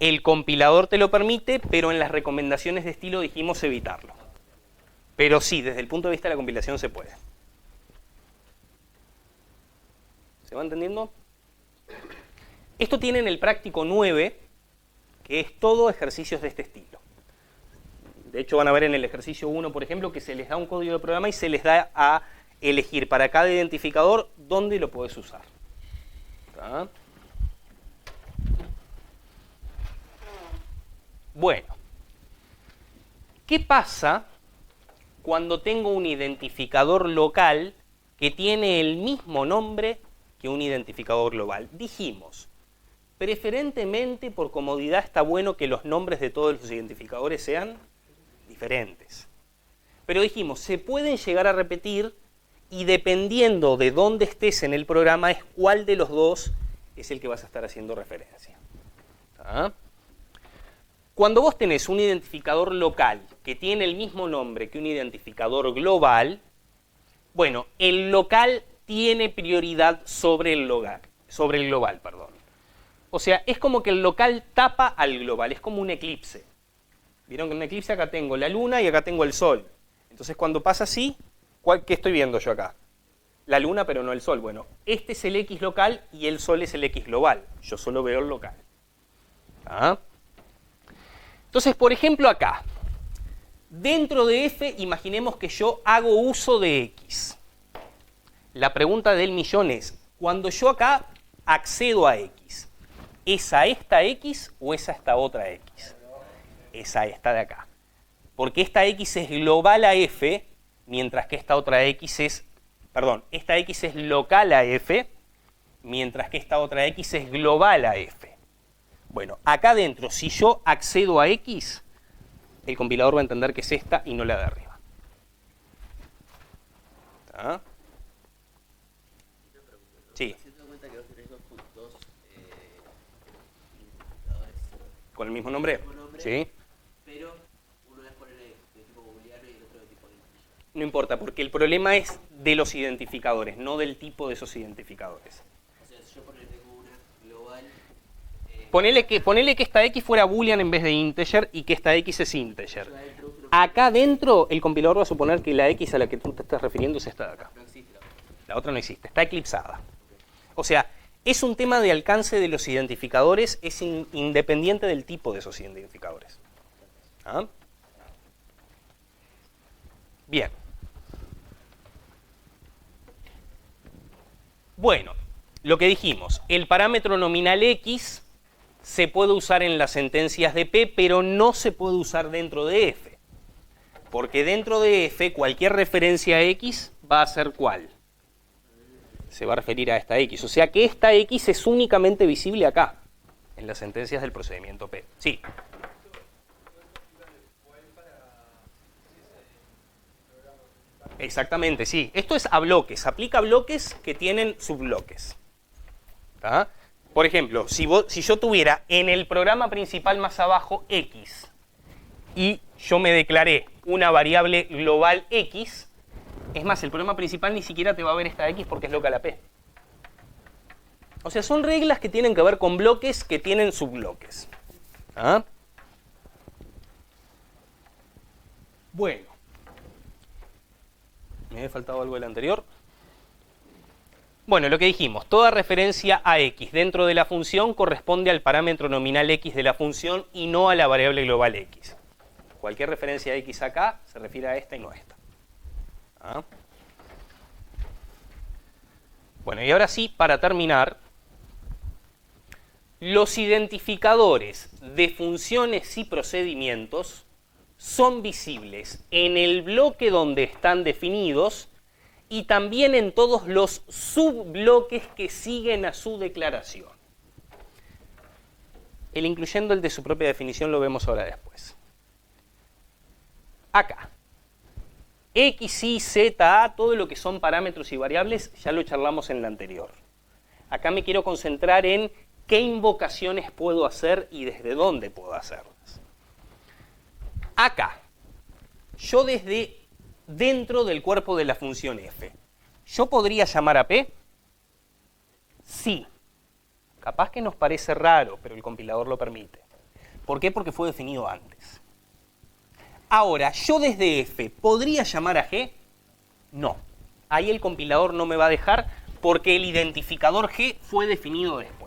El compilador te lo permite, pero en las recomendaciones de estilo dijimos evitarlo. Pero sí, desde el punto de vista de la compilación se puede. ¿Se va entendiendo? Esto tiene en el práctico 9, que es todo ejercicios de este estilo. De hecho, van a ver en el ejercicio 1, por ejemplo, que se les da un código de programa y se les da a elegir para cada identificador dónde lo puedes usar. ¿Está? Bueno, ¿qué pasa cuando tengo un identificador local que tiene el mismo nombre que un identificador global? Dijimos, preferentemente por comodidad está bueno que los nombres de todos los identificadores sean diferentes. Pero dijimos, se pueden llegar a repetir y dependiendo de dónde estés en el programa es cuál de los dos es el que vas a estar haciendo referencia. ¿Está? Cuando vos tenés un identificador local que tiene el mismo nombre que un identificador global, bueno, el local tiene prioridad sobre el global, perdón. O sea, es como que el local tapa al global, es como un eclipse. Vieron que en un eclipse acá tengo la luna y acá tengo el sol. Entonces cuando pasa así, ¿qué estoy viendo yo acá? La luna pero no el sol. Bueno, este es el X local y el sol es el X global. Yo solo veo el local. ¿Ah? Entonces, por ejemplo, acá, dentro de f, imaginemos que yo hago uso de x. La pregunta del millón es, cuando yo acá accedo a x, ¿es a esta x o es a esta otra x? Es a esta de acá. Porque esta x es global a f, mientras que esta otra x es, esta x es local a f, mientras que esta otra x es global a f. Bueno, acá adentro, si yo accedo a X, el compilador va a entender que es esta y no la de arriba. ¿Está? Sí. ¿Se te da cuenta que vos tenés dos identificadores ¿Con el mismo nombre? Sí. pero uno es por el de tipo booleano y el otro de tipo integer? No importa, porque el problema es de los identificadores, no del tipo de esos identificadores. O sea, si yo tengo una global... Ponele que esta X fuera boolean en vez de integer y que esta X es integer. Acá adentro el compilador va a suponer que la X a la que tú te estás refiriendo es esta de acá. No existe la otra. La otra no existe, está eclipsada. O sea, es un tema de alcance de los identificadores, es independiente del tipo de esos identificadores. ¿Ah? Bien. Bueno, lo que dijimos, el parámetro nominal X se puede usar en las sentencias de P, pero no se puede usar dentro de F. Porque dentro de F, cualquier referencia a X va a ser ¿cuál? Se va a referir a esta X. O sea que esta X es únicamente visible acá, en las sentencias del procedimiento P. Sí. Exactamente, sí. Esto es a bloques. Aplica a bloques que tienen subbloques. ¿Está? Por ejemplo, si yo tuviera en el programa principal más abajo X y yo me declaré una variable global X, es más, el programa principal ni siquiera te va a ver esta X porque es local a P. O sea, son reglas que tienen que ver con bloques que tienen subbloques. ¿Ah? Bueno. ¿Me había faltado algo del anterior? Bueno, lo que dijimos, toda referencia a x dentro de la función corresponde al parámetro nominal x de la función y no a la variable global x. Cualquier referencia a x acá se refiere a esta y no a esta. ¿Ah? Bueno, y ahora sí, para terminar, los identificadores de funciones y procedimientos son visibles en el bloque donde están definidos y también en todos los subbloques que siguen a su declaración. El incluyendo el de su propia definición lo vemos ahora después. Acá, X, Y, Z, A, todo lo que son parámetros y variables, ya lo charlamos en la anterior. Acá me quiero concentrar en qué invocaciones puedo hacer y desde dónde puedo hacerlas. Acá, yo desde dentro del cuerpo de la función f, ¿yo podría llamar a P? Sí. Capaz que nos parece raro, pero el compilador lo permite. ¿Por qué? Porque fue definido antes. Ahora, ¿yo desde f podría llamar a G? No. Ahí el compilador no me va a dejar porque el identificador G fue definido después.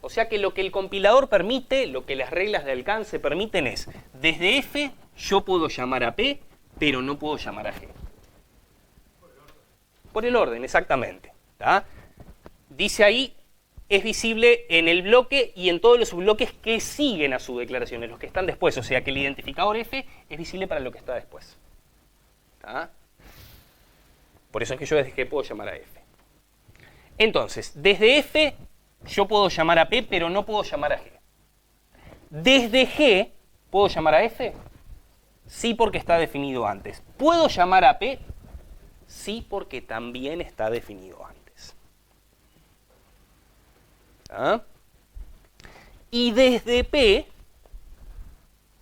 O sea que lo que el compilador permite, lo que las reglas de alcance permiten es, desde f yo puedo llamar a P, pero no puedo llamar a G. Por el orden, exactamente. ¿Tá? Dice ahí, es visible en el bloque y en todos los subbloques que siguen a su declaración, en los que están después. O sea que el identificador f es visible para lo que está después. ¿Tá? Por eso es que yo desde G puedo llamar a f. Entonces, desde f yo puedo llamar a P, pero no puedo llamar a G. Desde G, ¿puedo llamar a F? Sí, porque está definido antes. ¿Puedo llamar a P? Sí, porque también está definido antes. ¿Ah? Y desde P,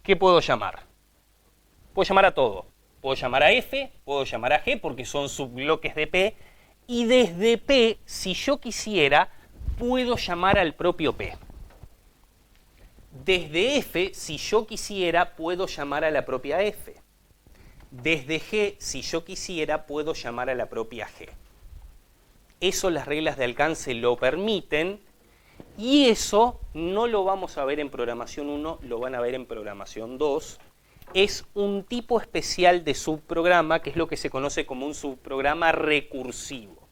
¿qué puedo llamar? Puedo llamar a todo. Puedo llamar a F, puedo llamar a G, porque son subbloques de P. Y desde P, si yo quisiera, puedo llamar al propio P. Desde F, si yo quisiera, puedo llamar a la propia F. Desde G, si yo quisiera, puedo llamar a la propia G. Eso las reglas de alcance lo permiten y eso no lo vamos a ver en programación 1, lo van a ver en programación 2. Es un tipo especial de subprograma que es lo que se conoce como un subprograma recursivo,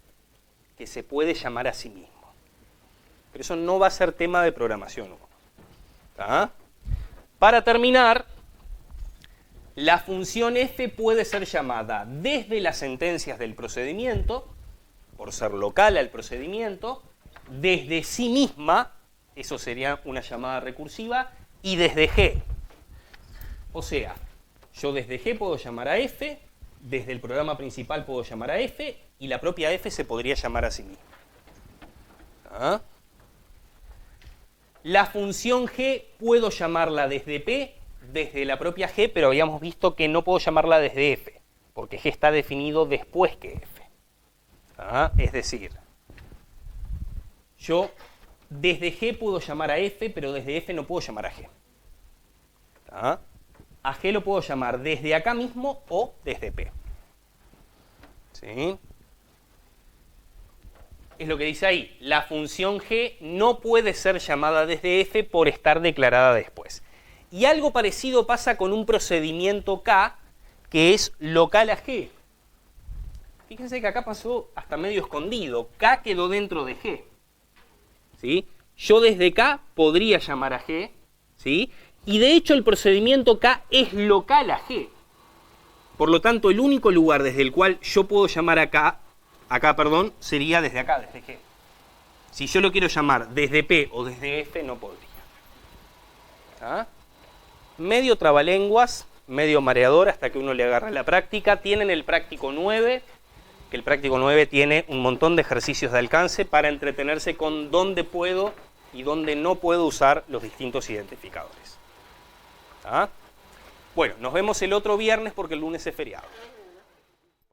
que se puede llamar a sí mismo. Pero eso no va a ser tema de programación 1. ¿Tá? Para terminar, la función f puede ser llamada desde las sentencias del procedimiento, por ser local al procedimiento, desde sí misma, eso sería una llamada recursiva, y desde G. O sea, yo desde G puedo llamar a f, desde el programa principal puedo llamar a f, y la propia f se podría llamar a sí misma. ¿Tá? La función G puedo llamarla desde P, desde la propia G, pero habíamos visto que no puedo llamarla desde F, porque G está definido después que F. ¿Ah? Es decir, yo desde G puedo llamar a F, pero desde F no puedo llamar a G. ¿Ah? A G lo puedo llamar desde acá mismo o desde P. ¿Sí? Es lo que dice ahí, la función G no puede ser llamada desde F por estar declarada después. Y algo parecido pasa con un procedimiento K, que es local a G. Fíjense que acá pasó hasta medio escondido, K quedó dentro de G. ¿Sí? Yo desde K podría llamar a G, ¿sí? Y de hecho el procedimiento K es local a G. Por lo tanto, el único lugar desde el cual yo puedo llamar acá, sería desde acá, desde G. Si yo lo quiero llamar desde P o desde F, no podría. ¿Ah? Medio trabalenguas, medio mareador hasta que uno le agarra la práctica. Tienen el práctico 9, que el práctico 9 tiene un montón de ejercicios de alcance para entretenerse con dónde puedo y dónde no puedo usar los distintos identificadores. ¿Ah? Bueno, nos vemos el otro viernes porque el lunes es feriado.